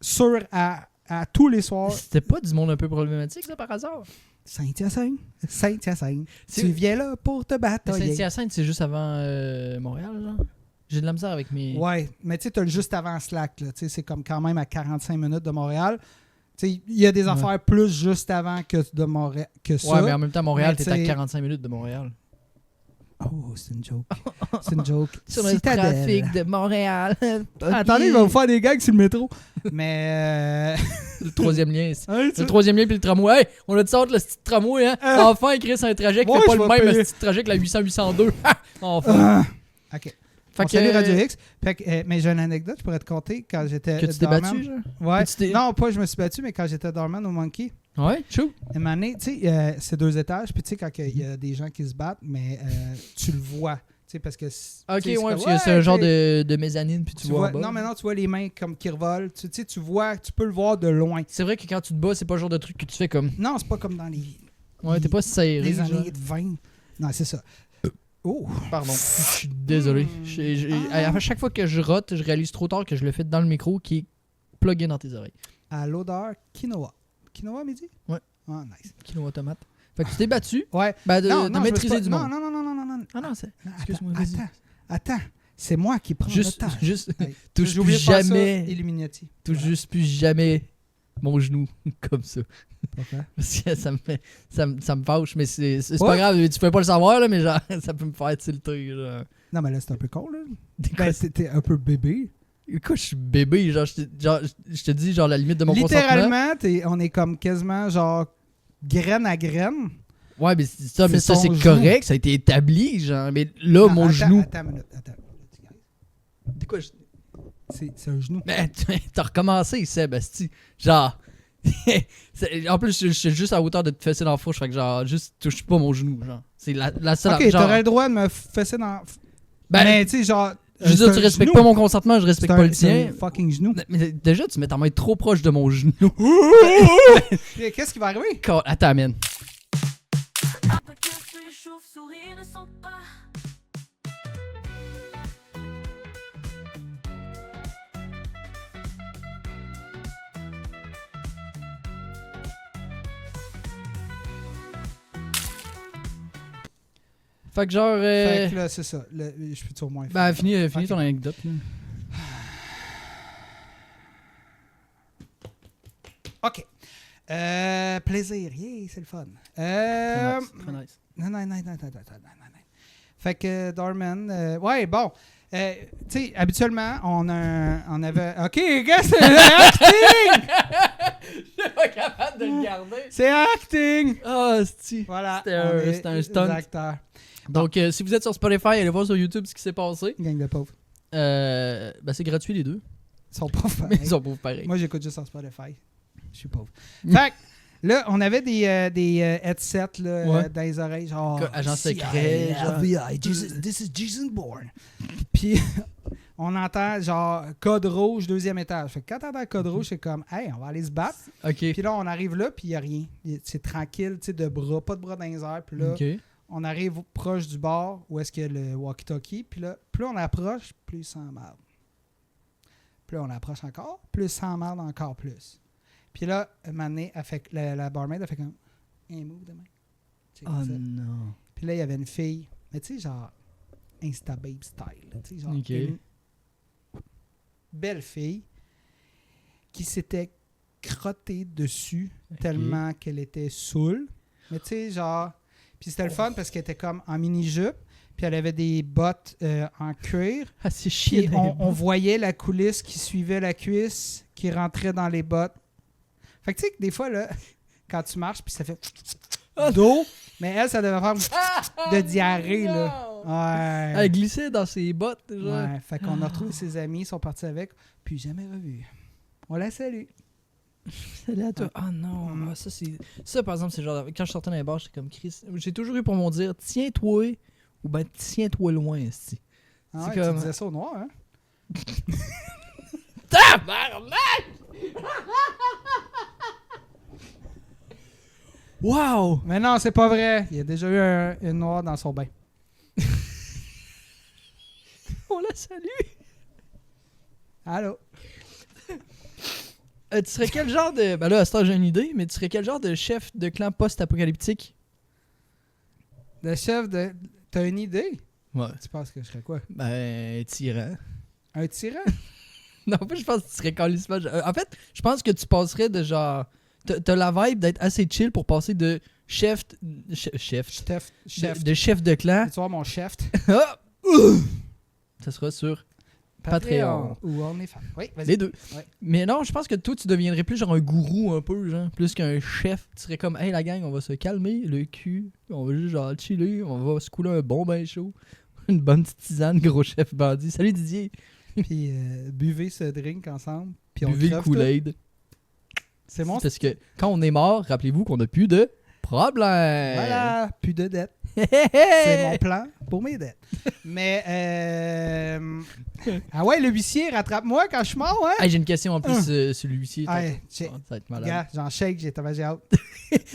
sûr à tous les soirs. C'était pas du monde un peu problématique, ça, par hasard? Saint-Hyacinthe, Saint-Hyacinthe, C'est- tu viens là pour te battre. Saint-Hyacinthe, c'est juste avant Montréal, genre? J'ai de la misère avec mes... Ouais, mais tu sais, t'as le juste avant Slack. Là. Tu sais, c'est comme quand même à 45 minutes de Montréal. Tu sais, il y a des affaires plus juste avant que de Montréal que ça. Ouais, mais en même temps, Montréal, Mais t'es à t'sais- 45 minutes de Montréal. Oh, c'est une joke. C'est une joke. Sur le Citadelle. trafic de Montréal. Attendez, il va me faire des gags sur le métro. Mais... Le troisième lien. C'est Hein, le troisième lien puis le tramway. Hey, on a dit ça entre le petit tramway, hein? Enfin, écrire sur un trajet qui Ouais, fait pas je le vais même payer. le petit trajet que la 800-802. Enfin. OK. Fait On que, salue Radio X. Fait que, mais j'ai une anecdote, je pourrais te conter quand j'étais que tu t'es doorman. battu, genre? Ouais. Que tu t'es- Non, pas je me suis battu, mais quand j'étais doorman au Monkey, Ouais, chou. une année, tu sais, c'est 2 étages, puis tu sais, quand il y a des gens qui se battent, mais tu le vois, tu sais, parce que... Ok, tu sais, ouais, c'est parce comme, que c'est un ouais, genre tu sais, de mezzanine, puis tu tu vois vois, en bas. non, mais non, tu vois les mains comme qui revolent, tu sais, tu vois, tu peux le voir de loin. C'est vrai que quand tu te bats, c'est pas le genre de truc que tu fais comme. Non, c'est pas comme dans les Ouais, t'es pas serré. les genre. années 20. Non, c'est ça. Oh! Pardon. Je suis désolé. À chaque fois que je rote, je réalise trop tard que je le fais dans le micro qui est plugué dans tes oreilles. À l'odeur quinoa. Quinoa, midi? Ouais. Ah, nice. Quinoa tomate. Fait que tu t'es battu. Ouais. Ben, de non, je me suis maîtriser pas- du non, monde. non, non, non, non, non, non. Ah non, c'est. Non, Excuse-moi, attends, vas-y. attends. C'est moi qui prends le Juste, temps. juste, Hey, touche j'ai oublié plus de faire ça, jamais. Illuminati. touche Voilà. juste plus jamais mon genou comme ça. Pourquoi? Parce que ça me fâche, mais c'est Ouais. pas grave, tu peux pas le savoir, là, mais genre, ça peut me faire tilter. Genre. Non, mais là, c'est un peu con, là. Quoi, Ben, t'es un peu bébé. je suis bébé, genre, je te dis, genre, la limite de mon consentement. Littéralement, on est comme quasiment, genre, graine à graine. Ouais, mais ça, C'est c'est ton correct, ça a été établi, genre, mais là, Non, mon attends, genou. Attends une minute, attends. C'est quoi, C'est un genou. Mais t'as recommencé, Sébastien. Genre. En plus, je suis juste à hauteur de te fesser dans la fourche, fait que genre, juste touche pas mon genou, genre. C'est la seule. Ok, genre, t'aurais le droit de me fesser dans... ben, mais, tu sais, genre... je veux dire, tu respectes pas mon consentement, je respecte pas le C'est tien. un fucking genou. Mais déjà, tu mets ta main trop proche de mon genou. Qu'est-ce qui va arriver? Attends, man. Podcast, les chauves-souris ne sont pas. Fait que genre. Fait que là, c'est ça. Je peux-tu au moins... Ben, finis Ok. ton anecdote, là. OK. Plaisir. Yeah, c'est le fun. Très nice, très nice. Non. Fait que Dorman... ouais, bon. Tu sais, habituellement, on avait... OK, gars, c'est acting! Je suis pas capable de le garder. C'est acting! Ah, c'est Voilà. C'était un stunt. Des acteurs. Donc, si vous êtes sur Spotify, allez voir sur YouTube ce qui s'est passé. Gang de pauvres. Ben, c'est gratuit les deux. Ils sont pauvres. Mais ils sont pauvres pareil. Moi, j'écoute juste sur Spotify. Je suis pauvre. Fait que, là, on avait des headsets là, Ouais. dans les oreilles, genre... Agent CIA, secret, genre. FBI, this is Jason Bourne. Puis, on entend, genre, code rouge, 2e étage. Fait que quand t'entends code rouge, c'est comme, hey, on va aller se battre. Ok. Puis là, on arrive là, puis il n'y a rien. C'est tranquille, tu sais, de bras, pas de bras dans les airs. Puis là, Ok. on arrive proche du bar où est-ce qu'il y a le walkie-talkie. Puis là, plus on approche, plus ça merde. Plus on approche encore, plus ça merde encore plus. Puis là, un moment donné, la barmaid a fait comme un move de main. Tu sais, Oh comme ça. non. Puis là, il y avait une fille, mais tu sais, genre Instababe style. Là, tu sais, genre Ok. une belle fille qui s'était crottée dessus Ok. tellement qu'elle était saoule. Mais tu sais, genre... Puis c'était le fun parce qu'elle était comme en mini-jupe, puis elle avait des bottes en cuir. Ah, c'est Puis chier. on voyait la coulisse qui suivait la cuisse, qui rentrait dans les bottes. Fait que tu sais que des fois, là, quand tu marches, puis ça fait d'eau, mais elle, ça devait faire de diarrhée, là. Ouais. Elle glissait dans ses bottes, genre. Ouais. Fait qu'on a retrouvé ses amis, ils sont partis avec, puis jamais revu. On la salue. Salut à toi. Ah non, ah, ça par exemple, c'est genre quand je sortais dans les bars, j'étais comme Chris. J'ai toujours eu pour m'en dire tiens-toi ou ben tiens-toi loin, esti. Ah C'est ouais, comme- tu disais ça au noir, hein? Tabarnak! Wow! Mais non, c'est pas vrai. Il y a déjà eu une noire dans son bain. On la salue! Allô? Tu serais quel genre de. Ben là, à ce temps, j'ai une idée, mais tu serais quel genre de chef de clan post-apocalyptique? Le chef de... T'as une idée? Ouais. Tu penses que je serais quoi? Ben, tyran. Un tyran? Non, en fait, je pense que tu serais calissement. En fait, je pense que tu passerais de genre. T'as la vibe d'être assez chill pour passer de chef Chef. de chef de clan. Tu vois mon chef. Ah! Ça sera sur Patreon. Ou OnlyFans. Oui, vas-y. Les deux. Ouais. Mais non, je pense que toi, tu deviendrais plus genre un gourou un peu, genre, plus qu'un chef. Tu serais comme, hey la gang, on va se calmer le cul. On va juste genre chiller. On va se couler un bon bain chaud. Une bonne petite tisane, gros chef bandit. Salut Didier. Puis buvez ce drink ensemble. Puis on Buvez le crève tout. Kool-Aid. C'est bon. Parce que quand on est mort, rappelez-vous qu'on n'a plus de problème. Voilà, plus de dettes. C'est mon plan pour mes dettes. Mais, ah ouais, le huissier, rattrape-moi quand je suis mort, hein? Hey, j'ai une question en plus sur l'huissier. Ouais, Ça va être malade. Gars, j'en shake, j'ai hâte.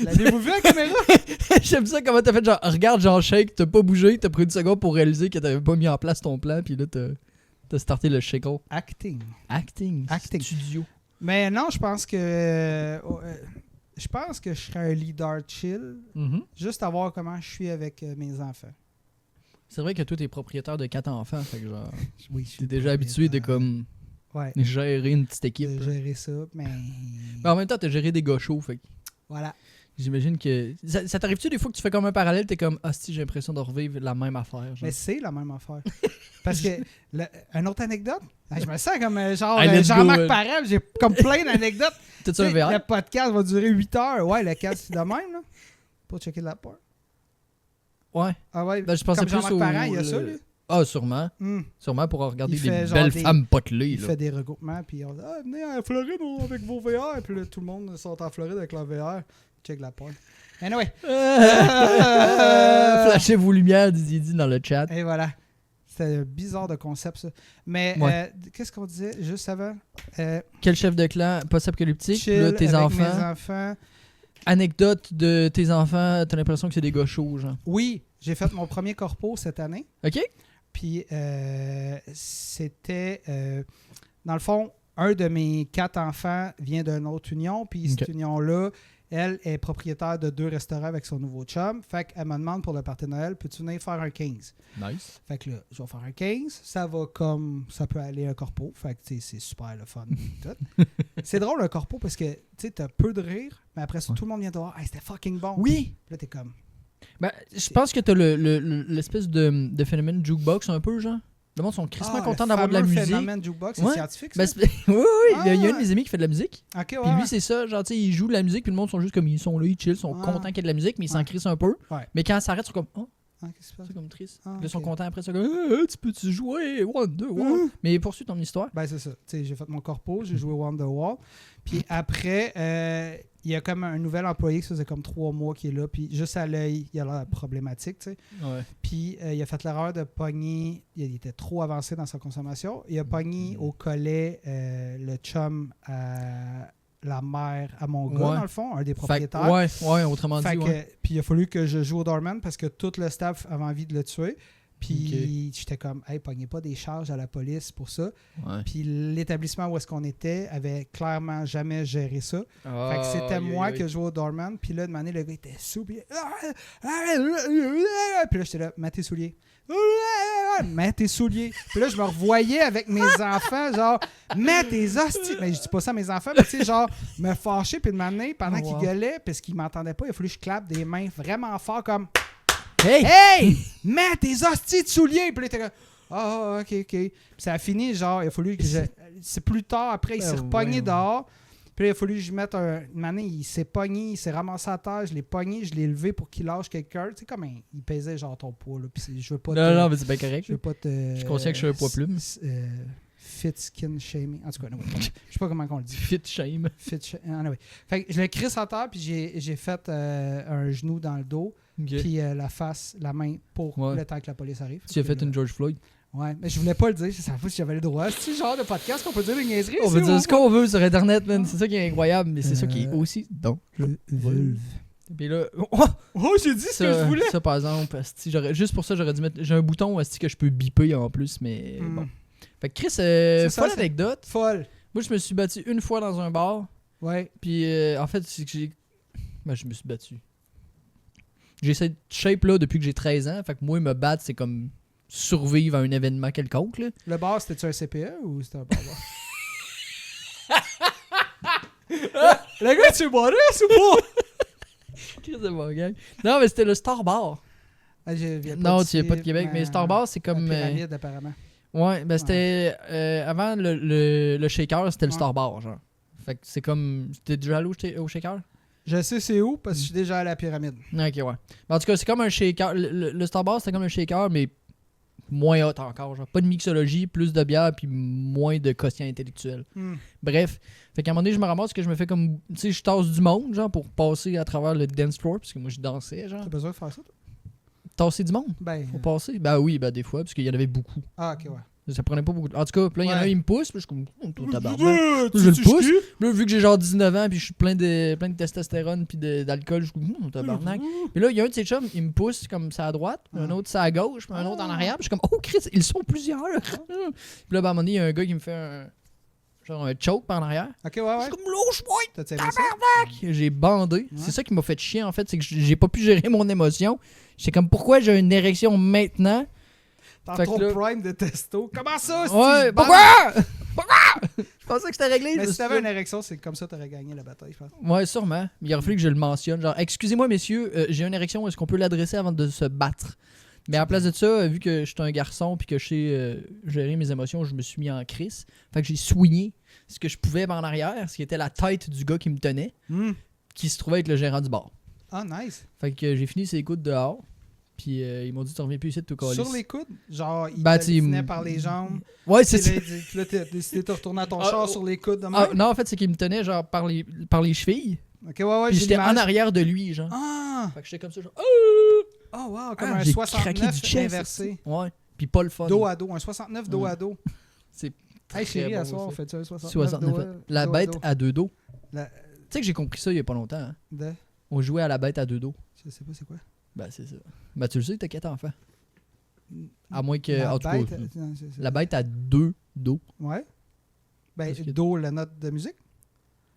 L'avez-vous vu la caméra? J'aime ça comment t'as fait genre, regarde, j'en shake, t'as pas bougé, t'as pris une seconde pour réaliser que t'avais pas mis en place ton plan, puis là, t'as starté le shake. Acting. Acting. Studio. Mais non, je pense que je serais un leader chill, juste à voir comment je suis avec mes enfants. C'est vrai que toi, t'es propriétaire de 4 enfants, fait que genre, Oui, je suis t'es déjà habitué de comme ouais, gérer une petite équipe. de gérer ça, mais Mais en même temps, t'as géré des gars chauds, fait que voilà. j'imagine que... Ça t'arrive-tu des fois que tu fais comme un parallèle, t'es comme, ah si, j'ai l'impression de revivre la même affaire. Genre. Mais c'est la même affaire. Parce que, une autre anecdote, je me sens comme genre Hey, let's Jean-Marc go, Parent, j'ai comme plein d'anecdotes. T'as-tu un Tu sais, VR? le podcast va durer 8 heures. Ouais, le casque, c'est de même, là. Pour checker de la part. Ouais. Ah ouais, Ben, je pensais comme plus Jean-Marc au... Parent, il y a ça, lui. Ah, sûrement. Sûrement pour regarder Il des fait genre belles des- femmes potelées. Il Là. fait des regroupements, puis on dit « Ah, venez à Floride avec vos VR. » Puis là, tout le monde sont en Floride avec leur VR. Check la part. Anyway. Flashez vos lumières, dit dans le chat. Et voilà. C'était bizarre de concept, ça. Mais Ouais. qu'est-ce qu'on disait juste avant? Quel chef de clan post-apocalyptique? Chill Là, tes avec enfants. mes enfants. Anecdote de tes enfants, t'as l'impression que c'est des gars chauds, genre. Oui, j'ai fait mon premier corpo cette année. OK? Puis c'était... dans le fond, un de mes 4 enfants vient d'une autre union. Puis cette Ok. union-là, elle est propriétaire de 2 restaurants avec son nouveau chum. Fait qu'elle me demande pour le party de Noël, peux-tu venir faire un 15? Nice. Fait que là, je vais faire un 15. Ça va comme ça peut aller un corpo. Fait que tu sais, c'est super le fun. Tout. C'est drôle un corpo parce que tu sais, t'as peu de rire, mais après ça, Ouais. tout le monde vient te voir. Hey, c'était fucking bon. Oui! Puis là, t'es comme. Ben, je pense que t'as l'espèce de phénomène jukebox un peu, genre. Le monde sont crissement contents d'avoir de la musique. Phénomène jukebox, c'est Ouais. scientifique, ça? Ben, oui, oui, il y a un Ah. de mes amis qui fait de la musique. Ok, ouais. Puis lui, ouais. c'est ça. Genre, tu sais, il joue de la musique, puis le monde sont juste comme ils sont là, ils chill, ils sont Ah. contents qu'il y ait de la musique, mais ils s'en Ouais. crissent un peu. Ouais. Mais quand ça arrête, ils sont comme, oh, Ah, qu'est-ce qui se passe? c'est comme triste. Ah, Puis là, ils sont ok. contents après, ils sont comme, tu peux-tu jouer? Wonderwall. Mais poursuis ton histoire. Ben, c'est ça. Tu sais, j'ai fait mon corpo, j'ai joué Wonderwall. Puis après, il y a comme un nouvel employé qui faisait comme 3 mois qui est là. Puis juste à l'œil, il a l'air problématique, tu sais. Ouais. Puis il a fait l'erreur de pogner. Il était trop avancé dans sa consommation. Il a pogné au collet le chum à la mère à mon gars, Ouais. dans le fond, un des Fait que, propriétaires. ouais, autrement Fait dit, que- ouais. Puis il a fallu que je joue au doorman parce que tout le staff avait envie de le tuer. Puis j'étais comme, hey, pognez pas des charges à la police pour ça. Ouais. Puis l'établissement où est-ce qu'on était avait clairement jamais géré ça. Fait que c'était moi qui jouais au doorman. Puis là, de manière, le gars était sous. Puis là, j'étais là, mets tes souliers. Mets tes souliers. Puis là, je me revoyais avec mes enfants, genre, mets tes hosties. Mais je dis pas ça à mes enfants, mais tu sais, genre, me fâcher. Puis de m'amener pendant Oh, wow. qu'ils gueulaient, parce qu'ils m'entendaient pas, il a fallu que je clappe des mains vraiment fort, comme, Hey! hey, mets tes hosties de souliers. Puis là, t'es comme, ah, ok, ok. Puis ça a fini, genre, il a fallu que c'est plus tard, après, il s'est Ben, repogné ouais. dehors. Puis là, il a fallu que je mette une année, il s'est pogné, il s'est ramassé à terre, je l'ai pogné, je l'ai levé pour qu'il lâche quelqu'un. Tu sais, comme il pesait genre ton poids, là. Puis je veux pas Non, mais c'est bien correct. je veux pas te. Je suis conscient que je suis un poids plume. Fit skin shaming. En tout cas, non, je sais pas comment on le dit. Fit shame. Anyway. Fait que je l'ai crissé à terre, puis j'ai fait un genou dans le dos, Ok. puis la face, la main pour Ouais. le temps que la police arrive. Tu as fait Puis, une George Floyd. Ouais, mais je voulais pas le dire, je savais pas si j'avais le droit. C'est ce genre de podcast qu'on peut dire des niaiseries. On peut ici, dire ou ce qu'on veut sur Internet, man. C'est ça qui est incroyable, mais c'est ça qui est Euh, aussi dangereux. Vulve. Puis là, Oh, j'ai dit ce que je voulais! ça par exemple, asti, juste pour ça, j'aurais dû mettre. J'ai un bouton asti, que je peux biper en plus, mais Hmm. bon. Fait que Chris, ça, folle c'est- anecdote. Folle. Moi, je me suis battu une fois dans un bar. Ouais. Puis en fait, c'est que j'ai. Ben, je me suis battu. J'ai cette shape-là depuis que j'ai 13 ans. Fait que moi, me battre, c'est comme survivre à un événement quelconque. Là. Le bar, c'était-tu un CPE ou c'était un bar? Le gars, tu es Boris ou pas? Chris de bon gang. Non, mais c'était le Star Bar. Ah, je viens pas Non, d'ici, tu viens pas de Québec, mais Star Bar, c'est comme. La pyramide, apparemment. Ouais, ben c'était. Avant le shaker, c'était le Ouais. Star Bar, genre. Fait que c'est comme. T'es déjà allé au shaker? Je sais c'est où, parce que je suis déjà allé à la pyramide. Ok, ouais. Mais en tout cas, c'est comme un shaker. Le Star Bar, c'était comme un shaker, mais moins hot encore. Genre, pas de mixologie, plus de bière, puis moins de quotient intellectuel. Bref. Fait qu'à un moment donné, je me ramasse que je me fais comme. Tu sais, je tasse du monde, genre, pour passer à travers le dance floor, parce que moi, je dansais, genre. T'as besoin de faire ça, toi? Tasser du monde? Ben. Pour passer? Ben oui, ben des fois, parce qu'il y en avait beaucoup. Ah, ok, ouais. Ça prenait pas beaucoup de... En tout cas, puis là, il y en a un, Ouais. il me pousse, puis je suis comme, toi, tabarnak. Tu Je le sais pousse. qui? Puis là, vu que j'ai genre 19 ans, puis je suis plein de testostérone, puis d'alcool, je suis comme, tabarnak. Puis là, il y a un de ces chums, il me pousse comme ça à droite, puis un autre ça à gauche, puis un autre en arrière, puis je suis comme, oh Chris, ils sont plusieurs. Puis là, ben, à un moment donné, il y a un gars qui me fait un choke par en arrière. Ok, ouais, Je ouais. suis comme, lâche-moi, T'as aimé ça? j'ai bandé. Ouais. C'est ça qui m'a fait chier, en fait, c'est que j'ai pas pu gérer mon émotion. J'étais comme, pourquoi j'ai une érection maintenant? T'as Fait trop que là- prime de testo. Comment ça, Ouais, Steve? pourquoi? Pourquoi? Je pensais que c'était réglé. Mais je me si t'avais suis une érection, c'est comme ça que t'aurais gagné la bataille, je pense. dit- Ouais, sûrement. Mais il aurait fallu que je le mentionne. Genre, excusez-moi, messieurs, j'ai une érection, est-ce qu'on peut l'adresser avant de se battre? Mais à la place de ça, vu que je suis un garçon puis que je sais gérer mes émotions, je me suis mis en crise. Fait que j'ai soigné ce que je pouvais en arrière, ce qui était la tête du gars qui me tenait, qui se trouvait être le gérant du bar. Ah, nice. Fait que j'ai fini ses coudes dehors. Puis ils m'ont dit, tu reviens plus ici de tout coller. Sur les coudes, genre, il Ben, te tu- tenait par les jambes. Ouais, Puis c'est ça. là, t'as décidé de te retourner à ton Ah, char oh. sur les coudes de Ah, même. non, en fait, c'est qu'il me tenait genre par les chevilles. Ok, ouais, ouais, Puis j'ai j'étais en l'image. arrière de lui, genre. Ah! Fait que j'étais comme ça, genre. Oh, wow, comme Ah, un j'ai craqué 69 du chest. inversé. Ouais. Puis pas le fun. Dos à dos, un 69 dos à dos. C'est Hey, chérie, à bon, soir, ça. on fait ça, un 69, 69. dos à- La dos à bête dos. à deux dos. La- Tu sais que j'ai compris ça il y a pas longtemps. Hein? de- On jouait à la bête à deux dos. Je sais pas c'est quoi. Ben, c'est ça. Ben, tu le sais, t'as 4 enfants. À moins que. La En tout cas, bête, non, c'est- la bête à deux dos. Ouais. Ben, Parce que- do, la note de musique.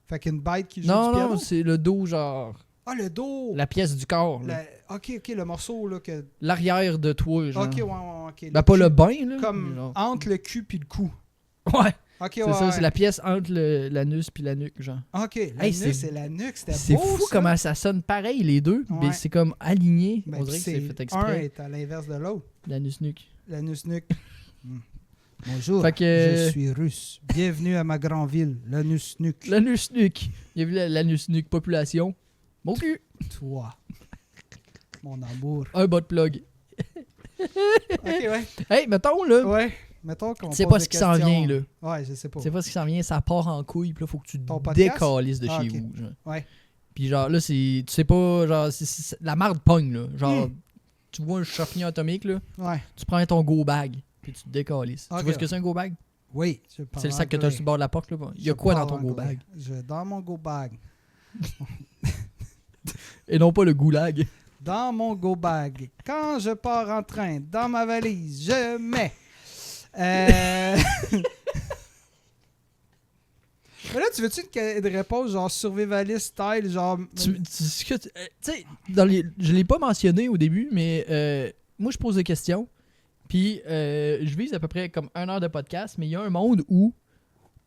Fait qu'une bête qui joue Non, du piano. non, c'est le dos, genre. Ah, le do! La pièce du corps. là. Ok, le morceau, là, que... L'arrière de toi, genre. Ok, ouais, ok. Ben, pas cul. le bain, là. Comme genre. entre le cul puis le cou. Ouais. Ok, C'est ouais, ça, ouais. c'est la pièce entre l'anus puis la nuque, genre. Ok, la Hey, nuque, c'est- c'est la nuque, c'était C'est beau, fou ça. comment ça sonne pareil, les deux. Ouais. Mais c'est comme aligné. Ben, On dirait que c'est fait un exprès. est à l'inverse de l'autre. L'anus nuque. L'anus nuque. Bonjour, Fait que- je suis russe. Bienvenue à ma grande ville, l'anus nuque. L'anus nuque. Il y a vu l'anus nuque population. Mon cul. Toi, mon amour. Un bot plug. Ok, ouais. Hey, mettons là. Ouais, mettons qu'on Tu sais pose pas des ce qui s'en questions. vient là. Ouais, je sais pas. Tu sais pas ce qui s'en vient, ça part en couille. Puis là, faut que tu Ton podcast? décalisses de Ah, chez ok. vous. Genre. Ouais. Puis genre là, tu sais pas, genre, la marde pogne là. Genre, tu vois un champignon atomique là, Ouais. tu prends ton go bag. Puis tu te décalisses. Ok. Tu vois ce que c'est un go bag? Oui. C'est le sac que t'as sur le bord de la porte là. Il y a quoi dans ton go bag? Dans mon go bag. Et non pas le goulag. Dans mon go bag. Quand je pars en train, dans ma valise, je mets. Mais là, tu veux-tu une cahier de réponse genre survivalist style, genre. Tu sais, je l'ai pas mentionné au début, mais moi je pose des questions. Puis je vise à peu près comme 1 heure de podcast, mais il y a un monde où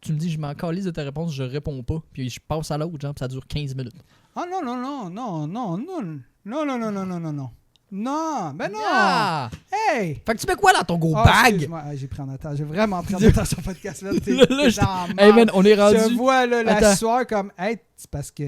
tu me dis je m'en calisse de ta réponse, je réponds pas, puis je passe à l'autre, genre, puis ça dure 15 minutes. Ah non, non, non, non, non, non, non, non, non, non, non, non, non. Non, ben non! Ah! Hey! Fait que tu mets quoi dans ton go Ah, bag? excuse-moi, j'ai pris en otage. J'ai vraiment pris en otage sur le podcast. Là, t'es Là, t'es je- dans la Hey man, merde. on est rendu. Je vois là, la Attends. sueur comme. Hey, c'est parce que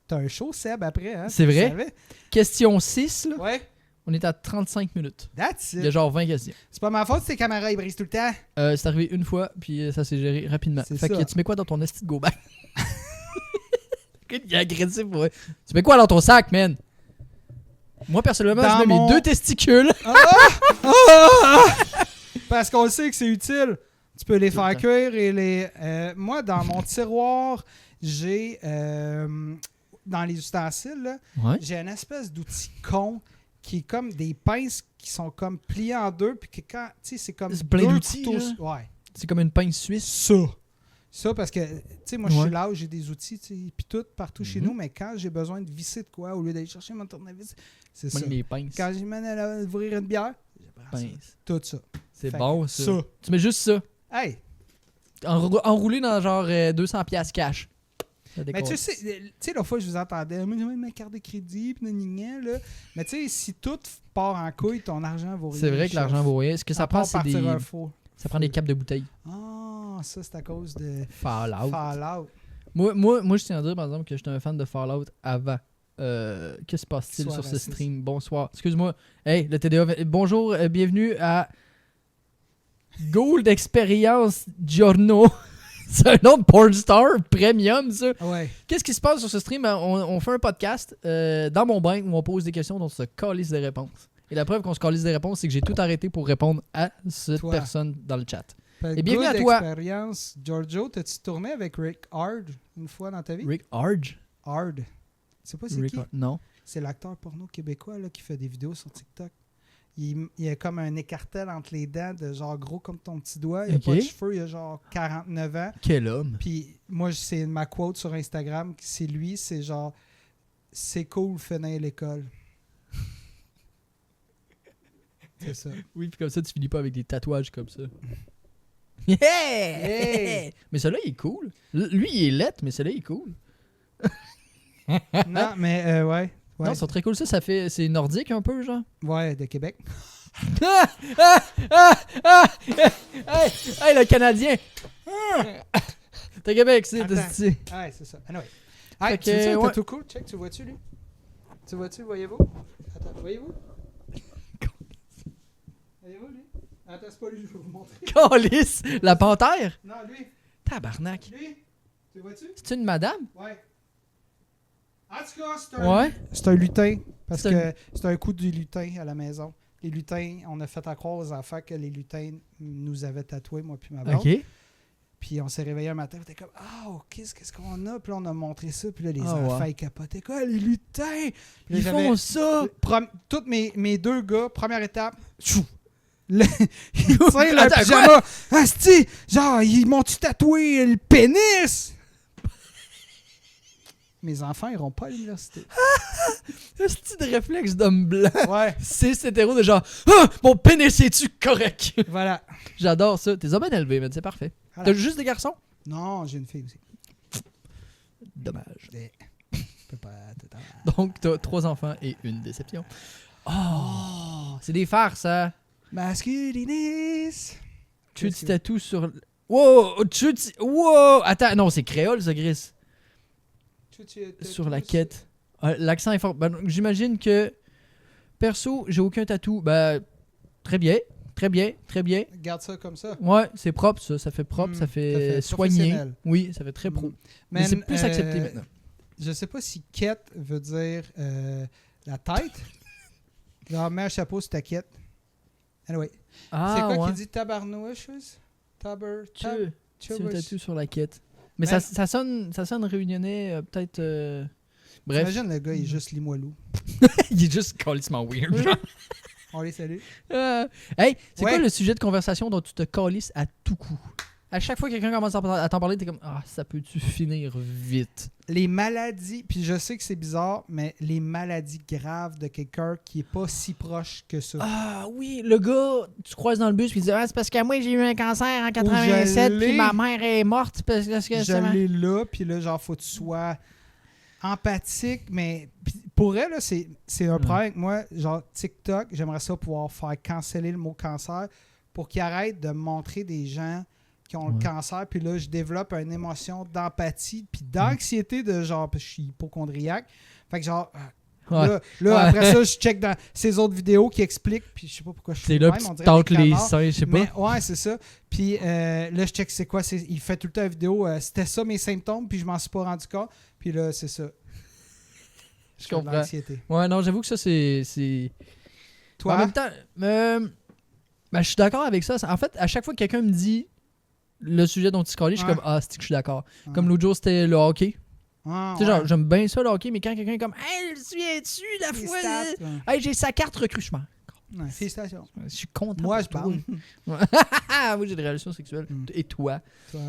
t'as un show, Seb, après. Hein, C'est tu vrai? savais? Question 6, là, Ouais. on est à 35 minutes. That's Il y a it. genre 20 questions. C'est pas ma faute si tes caméras ils brisent tout le temps. C'est arrivé une fois, puis ça s'est géré rapidement. C'est Fait ça. que tu mets quoi dans ton esti de go bag? Il est agressif, ouais. Tu mets quoi dans ton sac, man? Moi, personnellement, Dans je mets mon- mes 2 testicules. Parce qu'on le sait que c'est utile. Tu peux les Tout le faire temps. cuire et les. Moi, dans mon tiroir, j'ai. Dans les ustensiles, là, Ouais. j'ai une espèce d'outil con qui est comme des pinces qui sont comme pliées en deux. Puis que quand. Tu sais, c'est comme. C'est plein deux d'outils, couteaux- là. Ouais. C'est comme une pince suisse. Ça. Ça, parce que, tu sais, moi, je Ouais. suis là où j'ai des outils, tu sais, puis tout, partout chez Mhm. nous, mais quand j'ai besoin de visser de quoi, au lieu d'aller chercher mon tournevis, c'est ça. Moi, mes pinces. Quand j'ai mène à ouvrir une bière, je prends ça. Pinces. Tout ça. C'est Fait bon, que ça. Tu mets juste ça. Hey! Enroulé dans genre 200$ cash. Ça Mais tu décolle. sais, la fois, je vous entendais, moi, j'ai ma carte de crédit, puis là. Mais tu sais, si tout part en couille, ton argent vaut rien. C'est vrai que l'argent vaut rien. Ce que ça prend, c'est des... Ça prend des capes de bouteilles. Ah, ça, c'est à cause de Fallout. Fallout. Moi, je tiens à dire, par exemple, que j'étais un fan de Fallout avant. Que se passe-t-il Sois sur ce raciste. stream? Bonsoir. Excuse-moi. Hey, le TDA. Bonjour, bienvenue à Gold Experience Giorno. C'est un nom de pornstar premium, ça. Ouais. Qu'est-ce qui se passe sur ce stream? On fait un podcast dans mon bain où on pose des questions dont on se calisse des réponses. Et la preuve qu'on se calisse des réponses, c'est que j'ai tout arrêté pour répondre à cette Toi. personne dans le chat. Et bienvenue à toi. Expérience. Giorgio, t'as-tu tourné avec Rick Hard une fois dans ta vie? Rick Arge? Hard. Tu sais pas c'est Rick qui? Ar- Non. C'est l'acteur porno québécois là, qui fait des vidéos sur TikTok. Il a comme un écartel entre les dents de genre gros comme ton petit doigt. Il a Ok. pas de cheveux, il a genre 49 ans. Quel homme. Puis moi, c'est ma quote sur Instagram, c'est lui, c'est genre « C'est cool, finir l'école. » C'est ça. Oui, puis comme ça, tu finis pas avec des tatouages comme ça. Yeah! Hey! Mais celui-là, il est cool. Lui, il est lettre, mais celui-là, il est cool. Non, mais ouais. Non, ils sont très cool. Ça fait... C'est nordique un peu, genre. Ouais, de Québec. Hey, le Canadien! T'es Québec, c'est... Attends. c'est- Ouais, c'est ça. Anyway. Fait Hey, que, tu sais, t'as ouais. tout cool. Check, tu vois-tu, lui? Tu vois-tu, voyez-vous? Attends, voyez-vous? Voyez-vous, lui? Attends, c'est pas lui, je vais vous montrer. Calice! La panthère? Non, lui. Tabarnak. Lui. Tu vois-tu? C'est une madame? Ouais. En tout cas, c'est un... Ouais. C'est un lutin. Parce C'est que c'est un coup du lutin à la maison. Les lutins, on a fait à croire aux enfants que les lutins nous avaient tatoués, moi puis ma blonde. OK. Puis on s'est réveillé un matin, on était comme « Ah, OK, qu'est-ce qu'on a? » Puis là, on a montré ça. Puis là, les Ah, enfants, ouais. ils capotaient. Quoi, les lutins? Puis là, Ils j'avais- font ça! Tous mes deux gars, première étape, tchou! Ils tirent le Attends, pyjama. Asti! Genre, ils m'ont-tu tatoué le pénis? Mes enfants iront pas à l'université. Un style de réflexe d'homme blanc. Ouais, C'est cet héros de genre « Ah! Mon pénis, est-tu correct? voilà. » J'adore ça. T'es bien élevé, mais c'est parfait. Voilà. T'as juste des garçons? Non, j'ai une fille aussi. Dommage. Peux pas tout Donc, t'as 3 enfants et une déception. Oh! C'est des farces, hein? Masculinis. Tu te tatoues sur... Wow! Wow! Attends, non, c'est créole, ça, Gris. Sur la quête. Ah, l'accent est fort. Ben, donc, j'imagine que... Perso, j'ai aucun tatou. Ben, très bien. Très bien. Très bien. Garde ça comme ça. Ouais, c'est propre, ça. Ça fait propre, ça Ça fait fait soigné. professionnel. Oui, ça fait très pro. Mm. Mais c'est plus accepté maintenant. Je sais pas si quête veut dire la tête. Genre, mets un chapeau sur ta quête. Anyway. Ah, C'est quoi ouais. qui dit tabarnouche? C'est le tatou sur la quête. Mais ça sonne réunionnais, peut-être... Bref. Imagine le gars, il est juste limoilou. Il est juste calissement weird. genre. On les salue. Hey, c'est Ouais. quoi le sujet de conversation dont tu te calisses à tout coup? À chaque fois que quelqu'un commence à t'en parler, t'es comme « Ah, ça peut-tu finir vite? Les maladies, puis je sais que c'est bizarre, mais les maladies graves de quelqu'un qui est pas si proche que ça. » Ah oui, le gars, tu croises dans le bus puis il dit « Ah, c'est parce que moi j'ai eu un cancer en je 87 l'ai. puis ma mère est morte parce que Je l'ai là, puis là, genre, faut que tu sois empathique, mais pis pour elle, là, c'est un problème avec moi. Genre, TikTok, j'aimerais ça pouvoir faire canceller le mot cancer pour qu'il arrête de me montrer des gens qui ont le Ouais. cancer, puis là, je développe une émotion d'empathie, puis d'anxiété de genre, parce que je suis hypochondriaque. Fait que genre, Ouais. là Ouais. après ça, je check dans ces autres vidéos qui expliquent, puis je sais pas pourquoi je C'est fais là même, que on tu dirait tentes des les canards. seins, je sais pas. Mais ouais, c'est ça. Puis là, je check c'est quoi. Il fait tout le temps une vidéo. C'était ça mes symptômes, puis je m'en suis pas rendu compte. Puis là, c'est ça. Je comprends. De l'anxiété. Ouais, non, j'avoue que ça, c'est... Toi, En même temps, je suis d'accord avec ça. En fait, à chaque fois que quelqu'un me dit le sujet dont tu scrolles, je suis Ouais. comme ah, c'est que je suis d'accord. Ouais. Comme l'autre jour, c'était le hockey. Ah, Tu sais, ouais. genre, j'aime bien ça le hockey, mais quand quelqu'un est comme hey, je suis dessus la Les fois. stats, ouais. Hey, j'ai sa carte recrue, je m'en. Ouais, félicitations. Je suis content. Moi, je pour parle. toi. Moi, j'ai des relations sexuelles. Mm. Et toi? Toi.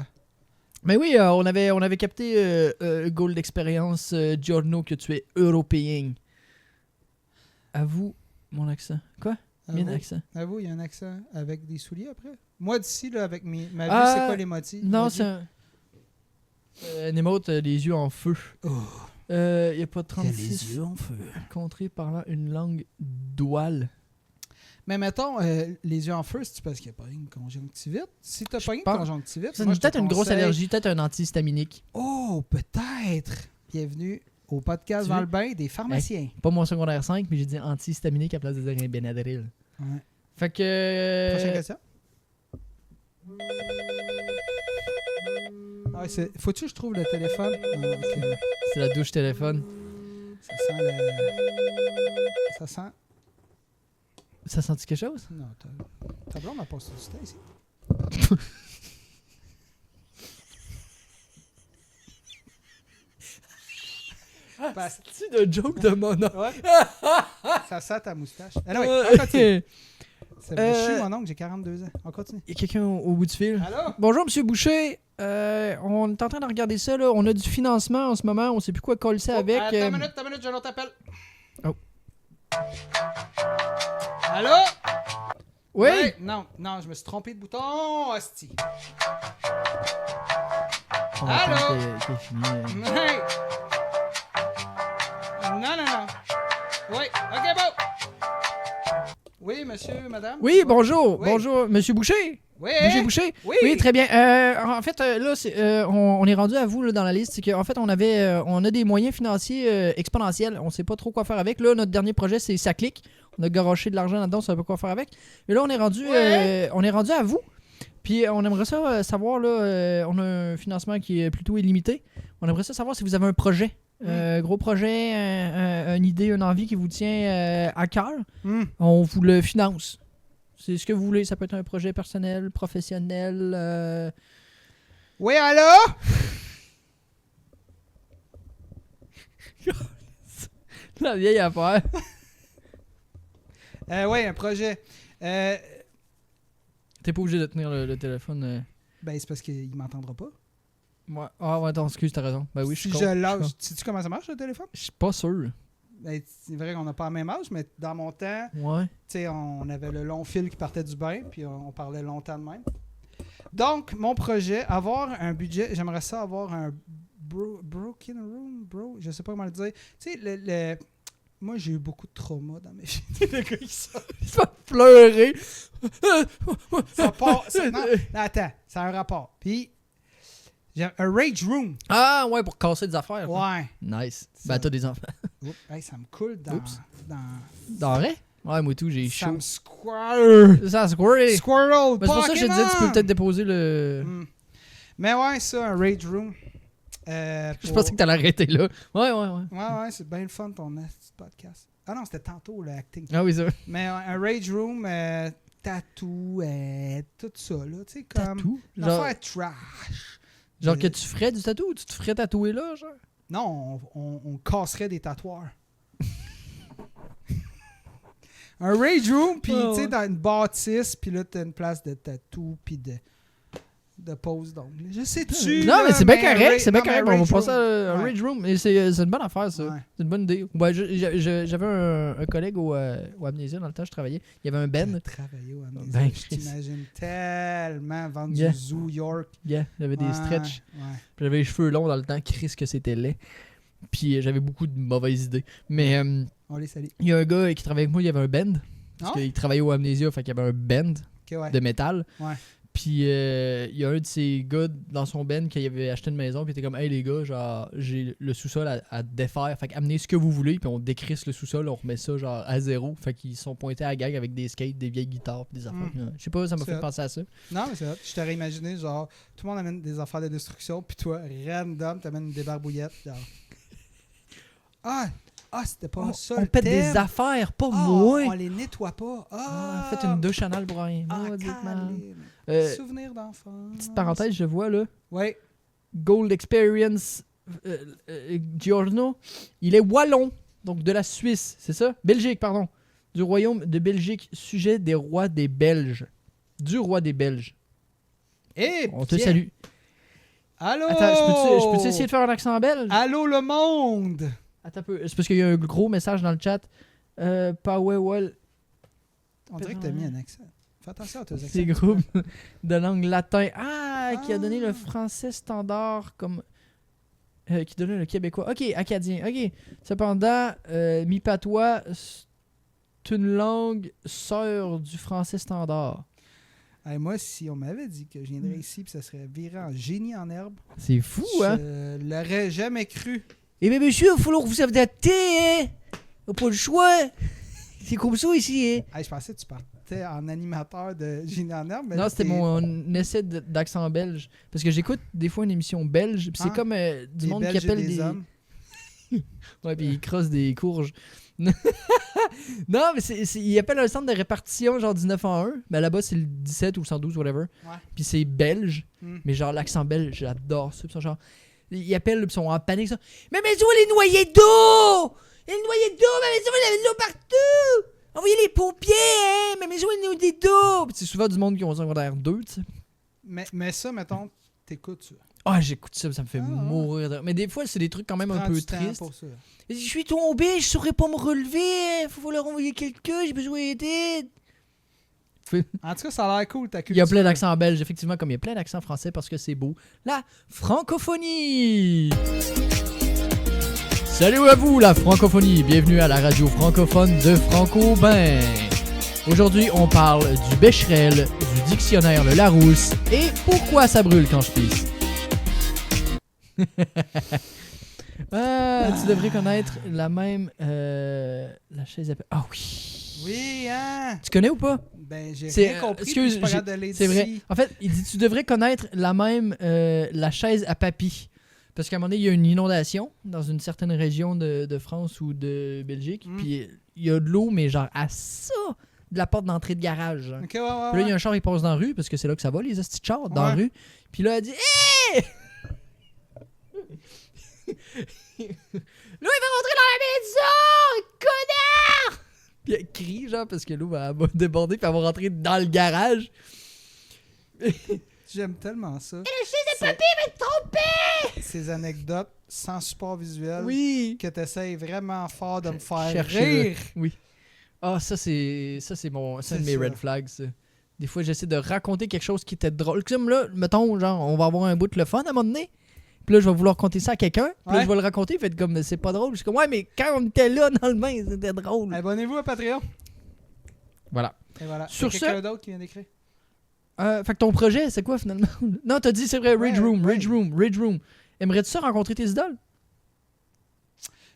Mais oui, on avait capté Gold Experience Giorno que tu es européen. Avoue mon accent. Quoi? Mien accent. Avoue, il y a un accent avec des souliers après. Moi, d'ici, là, avec ma vie, Ah, c'est quoi les motifs? Non, c'est un... Némote, les yeux en feu. Oh, Il n'y a pas il a 36 les yeux en feu. contrées parlant une langue douale. Mais mettons, les yeux en feu, c'est parce qu'il n'y a pas une conjonctivite. Si t'as pas une pense- conjonctivite, C'est moi, je te peut-être une grosse conseille- allergie, peut-être un antihistaminique. Oh, peut-être. Bienvenue au podcast Tu dans veux? le bain des pharmaciens. Pas mon secondaire 5, mais j'ai dit antihistaminique à place de dire un Benadryl. Ouais. Fait que... Prochaine question. Ah, faut-tu que je trouve le téléphone? Ah, ok. C'est la douche téléphone. Ça sent le... Ça sent... Ça sent-tu quelque chose? Non, ta blonde n'a pas ça du temps ici. Parce- C'est une joke de mon oncle. Ouais. Ça sent ta moustache. Ah, non, oui, on continue. C'est je suis mon oncle, j'ai 42 ans. On continue. Il y a quelqu'un au bout du fil. Allô? Bonjour, Monsieur Boucher. On est en train de regarder ça. Là. On a du financement en ce moment. On sait plus quoi coller ça avec. Attends une minute, j'ai un autre appel. Oh. Allô? Oui? Ouais, non, je me suis trompé de bouton, hostie. On va Allô? attendre qu'il ait fini. Hey! Non. Oui, ok, bon. Oui, monsieur, madame? Oui, bonjour. Oui. Bonjour, Monsieur Boucher. Oui. Boucher? Oui. Très bien. En fait, là, on est rendu à vous là, dans la liste. C'est qu'en fait, on a des moyens financiers exponentiels. On sait pas trop quoi faire avec. Là, notre dernier projet, c'est Ça clique. On a garoché de l'argent là-dedans, on sait pas quoi faire avec. Et là, on est rendu à vous. Puis on aimerait ça savoir, là, on a un financement qui est plutôt illimité. On aimerait ça savoir si vous avez un projet. Gros projet, une idée, une envie qui vous tient à cœur. On vous le finance. C'est ce que vous voulez. Ça peut être un projet personnel, professionnel. Oui, allô? La vieille affaire. Oui, un projet. T'es pas obligé de tenir le téléphone. Ben, c'est parce qu'il m'entendra pas. Ouais. Ah ouais, attends, excuse, t'as raison. Ben oui, je suis Si con. je lâche, sais-tu comment ça marche, le téléphone? Je suis pas sûr. Ben, c'est vrai qu'on n'a pas le même âge, mais dans mon temps, Ouais. tu sais, on avait le long fil qui partait du bain, puis on parlait longtemps de même. Donc, mon projet, avoir un budget, j'aimerais ça avoir un broken room, je sais pas comment le dire. Tu sais, moi, j'ai eu beaucoup de trauma dans mes vies. Le gars, il sort. Il va pleurer. Ça part. Non, attends, ça a un rapport. Puis, j'ai un rage room. Ah ouais, pour casser des affaires. Ouais. Nice. Ça- Ben t'as des enfants. Oups, hey, ça me coule dans. Oups. dans Dans vrai? Ouais, moi tout, j'ai ça chaud. me squirrel. Ça, squirrel. Squirrel. Ben, c'est pour ça que je te disais, tu peux Pokémon! peut-être déposer le... Mais ouais, ça, un rage room. Je pensais que t'allais arrêter là. Ouais. Ouais, c'est bien le fun ton podcast. Ah non, c'était tantôt le acting. Ah oui, ça. Mais un rage room, tatou, tout ça, là. Tu sais, comme. Tatou? Une Genre, affaire trash. genre que tu ferais du tatou ou tu te ferais tatouer là, genre? Non, on casserait des tatoueurs. Un rage room, puis Ah, tu sais, ouais. dans une bâtisse, puis là, t'as une place de tatou, puis de pose d'ongles. Je sais-tu. Non, là, mais c'est bien un correct, c'est bien non, mais correct. On va rage passer à room. un Ouais. rage room. Et c'est une bonne affaire, ça. Ouais. C'est une bonne idée. Ouais, j'avais un collègue au Amnésia dans le temps où je travaillais. Il y avait un J'ai Ben. travaillé au Amnésia. Ben, Je t'imagine tellement vendre Yeah. du Zoo York. Yeah, j'avais des Ouais, stretches. Ouais. Puis j'avais les cheveux longs dans le temps. Chris, que c'était laid. Puis j'avais beaucoup de mauvaises idées. Mais On les salue. il y a un gars qui travaillait avec moi, il y avait un band. Parce Ah? qu'il travaillait au Amnésia, fait qu'il y avait un band Ok, ouais. de métal. Ouais. Puis il y a un de ces gars dans son band qui avait acheté une maison, puis il était comme, hey les gars, genre, j'ai le sous-sol à défaire, fait qu'amenez ce que vous voulez, puis on décrisse le sous-sol, on remet ça genre à zéro. Fait qu'ils sont pointés à la gag avec des skates, des vieilles guitares, puis des affaires. Je sais pas, ça m'a C'est fait hot. penser à ça. Non, mais c'est hot. Je t'aurais imaginé, genre, tout le monde amène des affaires de destruction, puis toi, random, t'amènes des barbouillettes. Genre. C'était pas ça. On le pète thème. des affaires, pas Ah, moi. On les nettoie pas. Faites une douche anale pour rien. Ah, Mauditement. câline. Souvenir d'enfant. Petite parenthèse, je vois là. Oui. Gold Experience Giorno. Il est wallon, donc de la Suisse, c'est ça? Belgique, pardon. Du royaume de Belgique, sujet des rois des Belges. Du roi des Belges. Eh On te bien. salue. Allô? Attends, je peux essayer de faire un accent belge? Allô, le monde? Attends un peu. C'est parce qu'il y a un gros message dans le chat. Powell, On dirait que t'as mis un accent. Fais attention à tes accents. c'est groupe de langue latin. Ah, qui a donné le français standard comme qui donnait le québécois. Ok, acadien. Ok. Cependant, mi-patois, c'est une langue sœur du français standard. Hey, moi, si on m'avait dit que je viendrais ici et ça serait viré en génie en herbe, C'est fou, hein? je l'aurais jamais cru. Eh bien, monsieur, il va falloir que vous adapter, hein? T'as pas le choix. C'est comme ça ici, hein? Hey, je pensais que tu partais en animateur de génie en herbe. Mais Non, là, c'était t'es- mon essai d'accent belge. Parce que j'écoute des fois une émission belge, puis c'est Ah, comme du des monde qui Belges et appelle des des... hommes. Ouais, puis ils crossent des courges. Non, mais ils appellent un centre de répartition genre du 9 en 1. Mais là-bas, c'est le 17 ou le 112, whatever. Ouais. Puis c'est belge. Hmm. Mais genre, l'accent belge, j'adore ça. Puis ils sont genre... Ils appellent, puis ils sont en panique. Ça. Mais maison, les noyés d'eau! Les noyés d'eau! Ma maison, il y avait de l'eau partout! Envoyez les pompiers, hein! Ma maison, il y a des d'eau! Puis c'est souvent du monde qui ont un secondaire 2, tu sais. Mais ça, mettons, t'écoutes ça. Ah, j'écoute ça, ça me fait Ah, ouais. mourir de... Mais des fois, c'est des trucs quand même un Prends peu du temps tristes. pour ça. Je suis tombé, je saurais pas me relever. Faut leur envoyer quelqu'un, j'ai besoin d'aide. En tout cas, ça a l'air cool, ta culture. Il y a plein d'accents belges, effectivement, comme il y a plein d'accents français parce que c'est beau. La francophonie! Salut à vous, la francophonie! Bienvenue à la radio francophone de Franco-Ben. Aujourd'hui, on parle du Becherel, du dictionnaire Le Larousse et pourquoi ça brûle quand je pisse. Tu devrais connaître la même... la chaise à... Ah oui! Oui, hein? Tu connais ou pas? Ben, j'ai C'est- rien compris, excuse, puis je suis pas capable de l'aider C'est vrai. ici. En fait, il dit tu devrais connaître la même la chaise à papy. Parce qu'à un moment donné, il y a une inondation dans une certaine région de France ou de Belgique. Mm. Puis il y a de l'eau, mais genre à ça de la porte d'entrée de garage. Genre. Ok, ouais, Puis là, ouais. il y a un char, il passe dans la rue, parce que c'est là que ça va, les hosties de chars, dans la Ouais. rue. Puis là, elle dit Hé! L'eau, il va rentrer dans la maison! Connard! Puis elle crie, genre, parce que l'eau va déborder, puis elle va rentrer dans le garage. J'aime tellement ça. La chaise C'est- papier va te tromper! Ces anecdotes sans support visuel Oui! que tu essayes vraiment fort de me faire Cherchez-le. rire. Oui. Ah, ça, c'est mon... C'est un de C'est mes ça. red flags, ça. Des fois, j'essaie de raconter quelque chose qui était drôle. Comme là, mettons, genre, on va avoir un bout de le fun à un moment donné. Puis là, je vais vouloir conter ça à quelqu'un. Puis là, Ouais. je vais le raconter. Fait comme, c'est pas drôle. Je suis comme, ouais, mais quand on était là dans le bain, c'était drôle. Abonnez-vous à Patreon. Voilà. Et voilà. Sur Il y a ce- quelqu'un d'autre qui vient d'écrire. Fait que ton projet, c'est quoi finalement? Non, t'as dit, c'est vrai, Ridge Ouais, Room, ouais. Ridge Room, Ridge Room. Aimerais-tu ça rencontrer tes idoles?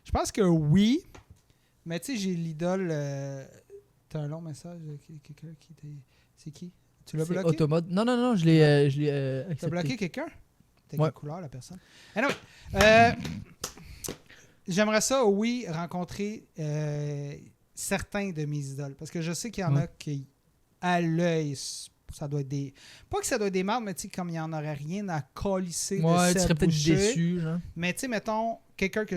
Je pense que oui. Mais tu sais, j'ai l'idole. T'as un long message de quelqu'un qui était. C'est qui? Tu l'as C'est bloqué? Automode. Non, je l'ai T'as accepté. bloqué quelqu'un? T'as Ouais. quelle couleur la personne? Anyway, j'aimerais ça, oui, rencontrer certains de mes idoles. Parce que je sais qu'il y en a Ouais. qui, à l'œil, ça doit être des. Pas que ça doit être des mardes, mais tu sais, comme il n'y en aurait rien à colisser Ouais, de tu Seb serais peut-être Boucher. déçu, genre. Mais tu sais, mettons, quelqu'un que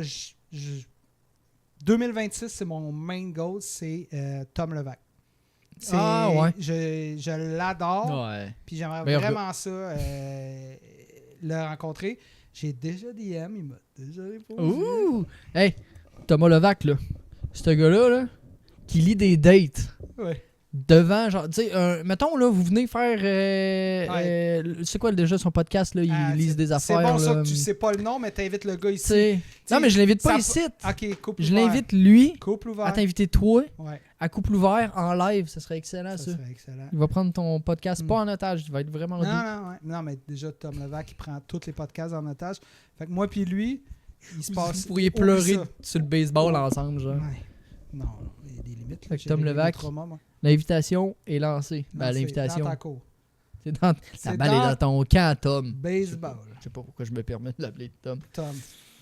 2026, c'est mon main goal, c'est Tom Levac. Ah, ouais. Je l'adore. Ouais. Puis j'aimerais Meilleur vraiment ça le rencontrer. J'ai déjà DM, il m'a déjà répondu. Ouh! Hey, Thomas Levac, là. Ce gars-là, là, qui lit des dates Ouais. devant, genre, tu sais, mettons, là, vous venez faire. C'est quoi déjà son podcast, là? Il Ah, lise des affaires. C'est bon ça là, que tu sais pas le nom, mais t'invites le gars tu ici. sais. T'sais, Non, mais je l'invite pas ça- ici. Ok, couple Je ouvert. l'invite lui Couple ouvert. à t'inviter toi Ouais, à couple ouvert en live. Ça serait excellent, ça ça. serait excellent. Il va prendre ton podcast Mm. pas en otage. Il va être vraiment Non, doux. non, ouais. Non, mais déjà, Tom Levac, il prend tous les podcasts en otage. Fait que moi puis lui, il se passe... Vous pourriez oublie pleurer ça. sur le baseball Oh. ensemble, genre. Ouais. Non, il y a des limites. Fait que J'ai Tom réglé Levac, mes traumas, moi. L'invitation est lancée. Non, Ben, c'est l'invitation. dans ta cour. C'est dans... La C'est balle est dans ton camp, Tom. Baseball. Je sais pas pourquoi je me permets de l'appeler Tom. Tom.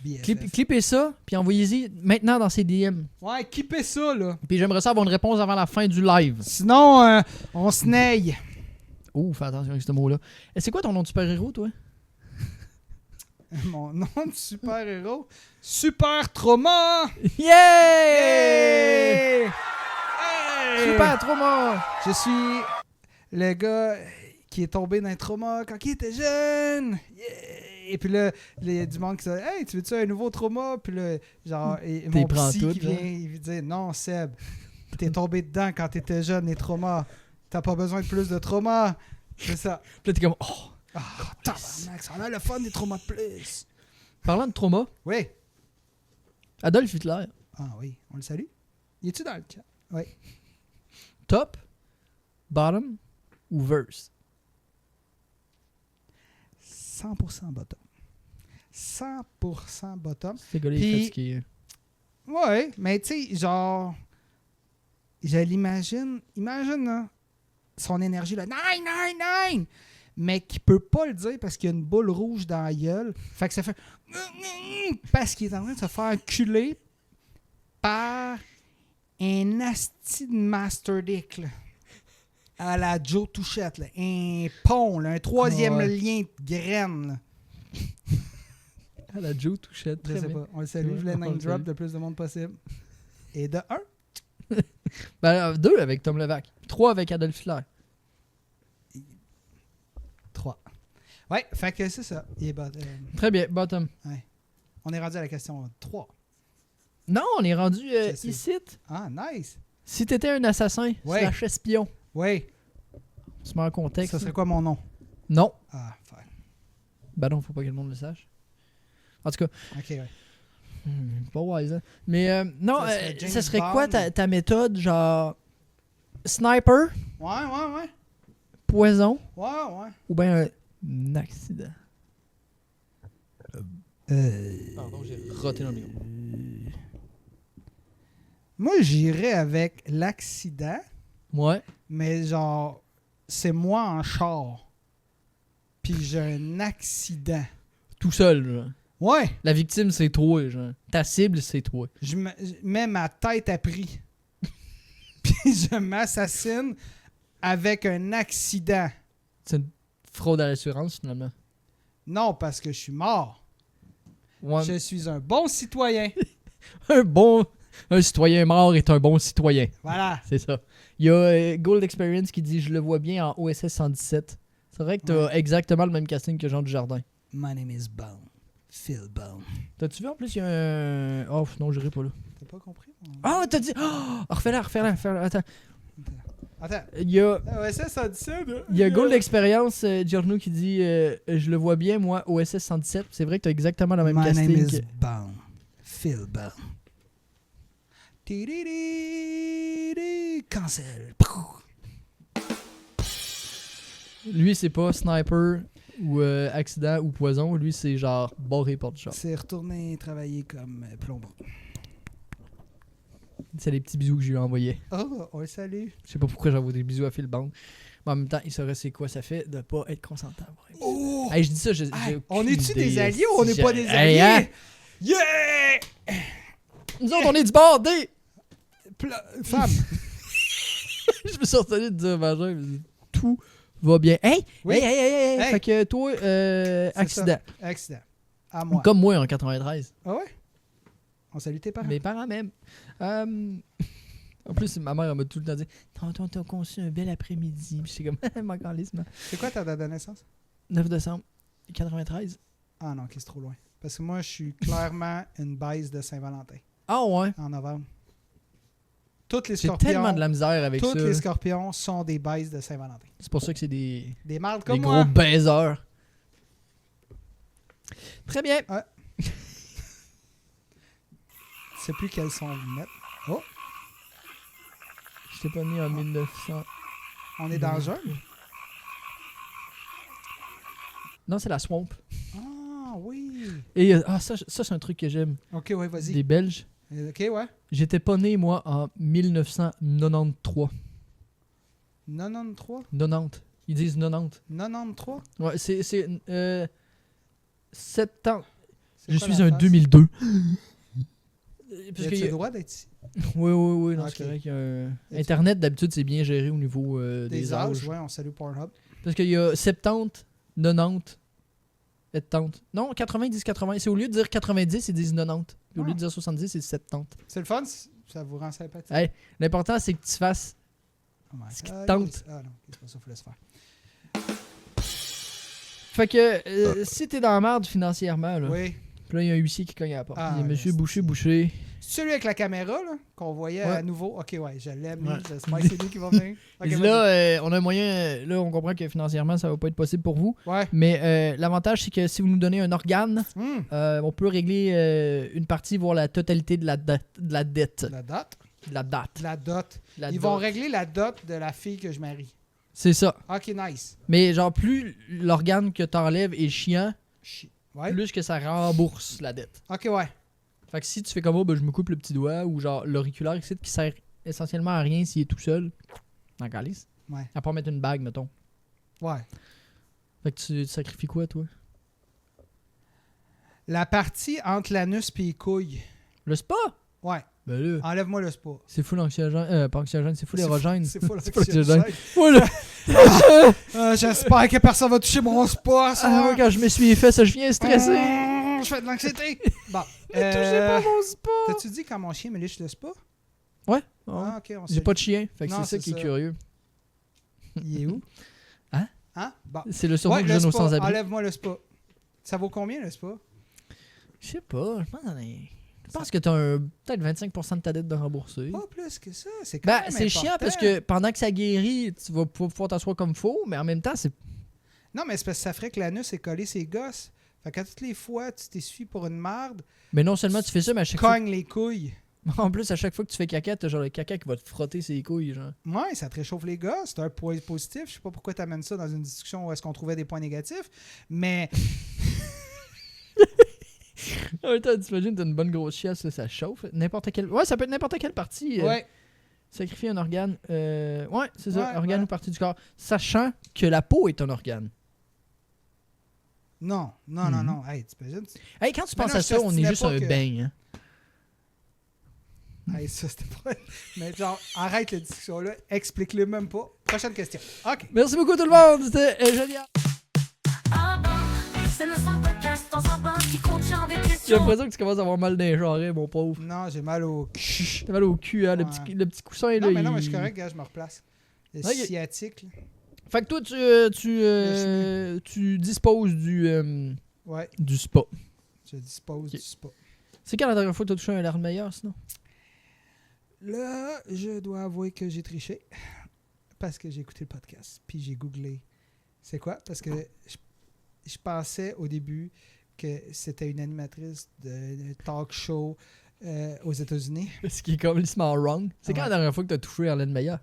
BFF. Clippez ça, puis envoyez-y maintenant dans ses DM. Ouais, kippez ça, là. Puis j'aimerais ça avoir une réponse avant la fin du live. Sinon, on se naille. Ouh, fais attention avec ce mot-là. Et c'est quoi ton nom de super-héros, toi? Mon nom de super-héros. Super Trauma! Yeah! Hey! Super trauma! Je suis le gars qui est tombé dans un trauma quand il était jeune. Yeah! Et puis là, il y a du monde qui dit « Hey, tu veux-tu un nouveau trauma? » Puis là, genre, et T'es mon prends psy toutes, qui là. vient, il me dit « Non, Seb, t'es tombé dedans quand t'étais jeune, les traumas. T'as pas besoin de plus de traumas. » C'est ça. Puis là, t'es comme, oh! Ah, tabarnak, ça a l'air le fun des traumas de plus. Parlant de trauma, Oui. Adolf Hitler, Ah oui, on le salue. Il est-tu dans le chat? Oui. top, bottom ou verse? 100% bottom. 100% bottom. C'est gars, il est Puis- fatigué. Ouais, mais tu sais, genre, je l'imagine, imagine, là, son énergie, là, 9, mais qui peut pas le dire parce qu'il y a une boule rouge dans la gueule. Fait que ça fait parce qu'il est en train de se faire enculer par un asti de Master Dick, là, à la Joe Touchette, là, un pont, là, un troisième Ouais. lien de graine, là. Ah, la Joe Touchette, Je très sais bien. pas, on le salue, je voulais On name le drop salue. le plus de monde possible. Et de 1, Ben, 2 avec Tom Levac. 3 avec Adolf Hitler. 3. Ouais, fait que c'est ça. Il est Très bien, bottom. on est rendu à la question 3. Non, on est rendu Je sais. ici. Ah, nice. Si t'étais un assassin Ouais. slash espion, Oui, on se met en contexte. ça serait quoi mon nom? Non. Ah, fuck. Ben non, faut pas que le monde le sache. En tout cas, Ok, ouais. pas wise, hein. Mais non, Ça serait James ça serait quoi Bond. ta méthode, genre sniper, Ouais. poison Ouais. ou bien un accident? Pardon, j'ai roté dans le micro. Moi, j'irais avec l'accident, Ouais. mais genre, c'est moi en char. Puis j'ai un accident. Tout seul, genre. Ouais, La victime, c'est toi, genre. Ta cible, c'est toi. je mets ma tête à prix. Puis je m'assassine avec un accident. C'est une fraude à l'assurance, finalement. Non, parce que je suis mort. Ouais. Je suis un bon citoyen. Un citoyen mort est un bon citoyen. Voilà. C'est ça. Il y a Gold Experience qui dit « Je le vois bien en OSS 117 ». C'est vrai que t'as exactement le même casting que Jean Dujardin. My name is Bone. Phil Bone. T'as-tu vu en plus, il y a un... Oh non, j'irai pas là. T'as pas compris? Ah, t'as dit... Oh, refais-la. Attends. Attends. Il y a... Ouais, ça dit ça, là. Il y a Gold Experience, Giorno, qui dit Je le vois bien, moi, OSS 117. C'est vrai que t'as exactement le même My casting. name is Bone. Phil Bone. Cancel. Lui, c'est pas sniper ou accident ou poison. Lui, c'est genre barré porte-shot. C'est retourner travailler comme plombeau. C'est les petits bisous que je lui envoyais. Oh, on le salue. Je sais pas pourquoi j'envoie des bisous à Phil Bond. Mais en même temps, il saurait c'est quoi ça fait de pas être consentant. Oh! Hey, je dis ça, j'ai Hey, aucune on est-tu idée, des alliés ou on n'est pas des Hey, alliés? hein? Yeah! Nous autres, on est du bord des... Femme. Je me suis retenu de dire, Vagin, mais tout va bien. Hey! Oui. Hey! Hey. Fait que toi, accident. Accident. À moi. Comme moi en 93. Ah ouais? On salue tes parents. Mes parents même. En plus, ma mère elle m'a tout le temps dit Tonton, t'as conçu un bel après-midi. Puis j'étais comme, m'en calisse, man. C'est quoi ta date de naissance? 9 décembre 93. Ah non, c'est trop loin. Parce que moi, je suis clairement une baise de Saint-Valentin. Ah ouais. En novembre. Toutes les J'ai scorpions. tellement de la misère avec Tous ça. les scorpions sont des baises de Saint-Valentin. C'est pour ça que c'est des Des mardes comme gros moi. baiseurs. Très bien. Je sais plus quels sont vous mettre. Oh, Je t'ai pas mis en 1900. on est dans le jeu. Non, c'est la Swamp. Ah oui. Et ça c'est un truc que j'aime. Ok, ouais, vas-y. Des Belges. Ok, ouais. J'étais pas né, moi, en 1993. 93? 90. Ils disent 90. 93? Ouais, c'est 70. C'est Je quoi suis la un face? 2002. Parce As-tu que le droit d'être ici? oui, non, Ok. c'est correct. Internet, d'habitude, c'est bien géré au niveau des âges. Ouais, on salue Pornhub. Parce qu'il y a 70, 90, 70. Non, 90, 80. C'est au lieu de dire 90, ils disent 90. Puis au lieu de dire 70, c'est 70. C'est le fun, ça vous rend sympathique. Hey, l'important, c'est que tu fasses Oh my ce qui God. te tente. Ah non, c'est pas ça qu'il fallait se faire. Fait que si t'es dans la merde financièrement, là, Oui. puis là, il y a un huissier qui cogne à la porte. Ah, Il dit là, Monsieur c'est- Boucher, Celui avec la caméra, là, qu'on voyait à nouveau. OK, ouais, je l'aime. Ouais. J'espère que c'est lui qui va venir. OK, Il dit vas-y. là, on a un moyen. Là, on comprend que financièrement, ça va pas être possible pour vous. Ouais. Mais l'avantage, c'est que si vous nous donnez un organe, Hmm. on peut régler une partie, voire la totalité de la dette. La dot. De la date. La dot. La Ils dot. vont régler la dot de la fille que je marie. C'est ça. OK, nice. Mais genre, plus l'organe que t'enlèves est chiant, Ouais. plus que ça rembourse la dette. OK, ouais. Fait que si tu fais comme je me coupe le petit doigt ou genre l'auriculaire ici qui sert essentiellement à rien s'il est tout seul, en calice. Ouais. À part mettre une bague, mettons. Ouais. Fait que tu sacrifies quoi, toi? La partie entre l'anus et les couilles. Le spa? Ouais. Ben là, Enlève-moi le spa. c'est full anxiogène. Pas anxiogène, c'est full érogène. C'est full C'est full anxiogène. anxiogène. Voilà. J'espère que personne va toucher mon spa. Ah ouais, quand je m'essuie les fesses, je viens stressé. Je fais de l'anxiété. Bon. Touchez pas mon spa. T'as-tu dit quand mon chien me liche le spa? Ouais. Ah, OK. On J'ai sait. pas de chien. Fait que Non, c'est ça c'est qui est ça. curieux. Il est où? Hein? Hein? Bon. C'est le surnom Ouais, que le je donne aux spa. sans-abri. Enlève-moi le spa. Ça vaut combien, le spa? Je sais pas. Je pense que t'as peut-être 25% de ta dette de rembourser. Pas plus que ça. C'est quand même C'est chiant important. parce que pendant que ça guérit, tu vas pouvoir t'asseoir comme faux, mais en même temps, c'est. Non, mais c'est parce que ça ferait que l'anus est collé ses gosses. Fait qu'à toutes les fois, tu t'essuies pour une marde, Mais non seulement tu fais ça, mais à chaque fois. cogne les couilles. En plus, à chaque fois que tu fais caca, t'as genre le caca qui va te frotter ses couilles, genre. Ouais, ça te réchauffe les gosses. C'est un point positif. Je sais pas pourquoi tu amènes ça dans une discussion où est-ce qu'on trouvait des points négatifs. Mais En même temps, t'imagines, t'as une bonne grosse chiasse, là, ça chauffe. N'importe quelle. Ouais, ça peut être n'importe quelle partie. ouais. Sacrifier un organe. Ouais, c'est ça, Ouais, organe ouais. ou partie du corps. Sachant que la peau est un organe. Non. Hey, tu imagines? Hey, quand tu Mais penses non, à je ça, on est t'ostinais juste pas un que- beigne, hein. Hey, ça, c'était pas. Mais genre, arrête la discussion-là. Explique-le même pas. Prochaine question. OK. Merci beaucoup tout le monde, c'était génial. Ah ben, c'est le son podcast dans un bain qui contient des J'ai questions. l'impression que tu commences à avoir mal dans les jarrets, mon pauvre. Non, j'ai mal au cul. T'as mal au cul, hein, Ouais. le petit coussin, là. Non, mais je suis il- correct, gars, je me replace. Le Ok. sciatique, là. Fait que toi, tu disposes Ouais, du spa. je dispose Ok. du spa. C'est quand la dernière fois que t'as touché un air meilleur, sinon? Là, je dois avouer que j'ai triché. Parce que j'ai écouté le podcast. Puis j'ai googlé. C'est quoi? Parce que je pensais au début que c'était une animatrice de talk show aux États-Unis. Ce qui est complètement wrong. C'est quand Ouais. la dernière fois que t'as touché Erlen Meyer?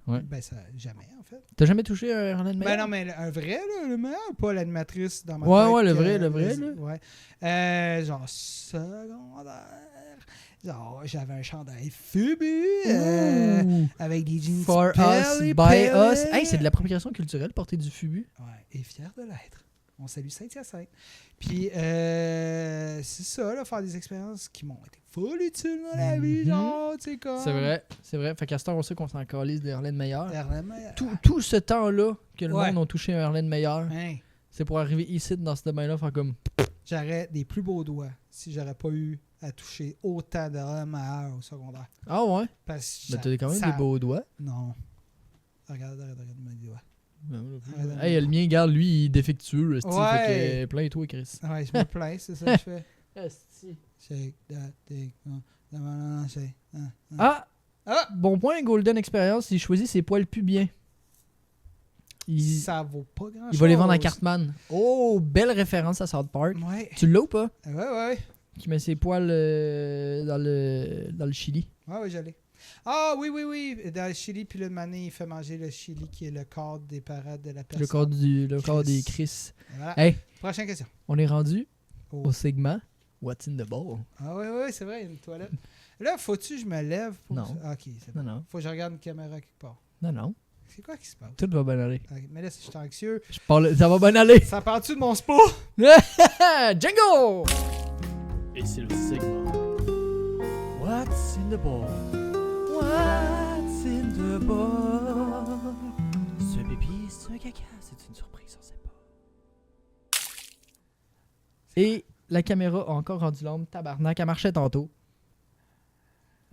Ouais. Ben, ça, jamais, en fait. T'as jamais touché un Erlen Meyer? Ben non, mais un vrai, là, le meilleur, pas l'animatrice dans ma Ouais, tête. ouais, le que- vrai, là. Ouais. Genre secondaire. Genre, j'avais un chandail Fubu Ouh. avec des jeans For us, pelly, by pelly. us. Hey, c'est de l'appropriation culturelle, porter du fubu. Ouais, et fier de l'être. On salue Saint-Hyacinthe. Puis, c'est ça, là, faire des expériences qui m'ont été full utiles dans la vie, Mhm. genre, tu sais, comme... C'est vrai, c'est vrai. Fait qu'à ce temps, on sait qu'on s'en calisse de Erlen Meyer. Vraiment, Tout ce temps-là que le Ouais. monde a touché un Erlen Meyer, hein, c'est pour arriver ici, dans ce domaine-là, faire comme... j'aurais des plus beaux doigts si j'aurais pas eu à toucher autant de remaheurs au secondaire. Ah ouais? Parce que Mais t'as quand même ça- des beaux doigts. Non. Regarde mes doigts. Hey, le mien, regarde, lui, il est défectueux. esti, Ouais. Fait que plains-toi, Chris. Ouais, je me plains, c'est ça que je fais. Esti. Shake that thing. Non, shake. Ah! Ah! Bon point, Golden Experience, il choisit ses poils pubiens. Il, Ça vaut pas grand-chose. il va les vendre à Cartman. Oh, belle référence à South Park. Ouais. Tu l'as ou pas? Ouais. Qui met ses poils dans le Chili. Ouais, j'allais. Ah, oui. Dans le Chili, puis le mané, il fait manger le Chili, qui est le corps des parades de la personne. Le corps des Chris. Voilà. Hey, Prochaine question. on est rendu Oh. au segment What's in the Bowl. Ah, oui, c'est vrai, il y a une toilette. Là, faut-tu que je me lève pour Non. ça? Ah, ok, c'est bon. Non. Faut que je regarde une caméra quelque part. Non. C'est quoi qui se passe? Tout va bien aller. Ok, mais là, si je suis anxieux. Ça va bien aller. Ça part-tu de mon spa? Django! Et c'est le segment What's in the Bowl? What's in the Bowl? C'est un pipi, c'est un caca, c'est une surprise, on sait pas. Et la caméra a encore rendu l'ombre, tabarnak, elle marchait tantôt.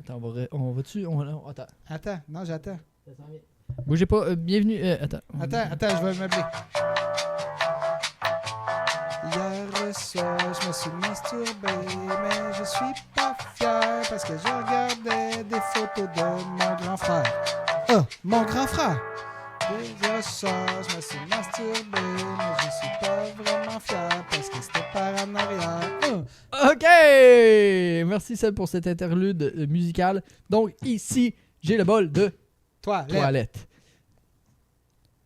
Attends, on va-tu? Attends. Attends, non, j'attends. Bougez pas, bienvenue. Attends. Attends, je vais meubler. Hier soir, je me suis masturbé, mais je suis pas fier parce que je regardais des photos de mon grand frère. Mon grand frère! Déjà ça, je me suis masturbé, mais je suis pas vraiment fier parce que c'était par en arrière. OK! Merci Seb pour cet interlude musical. Donc ici, j'ai le bol de toilette.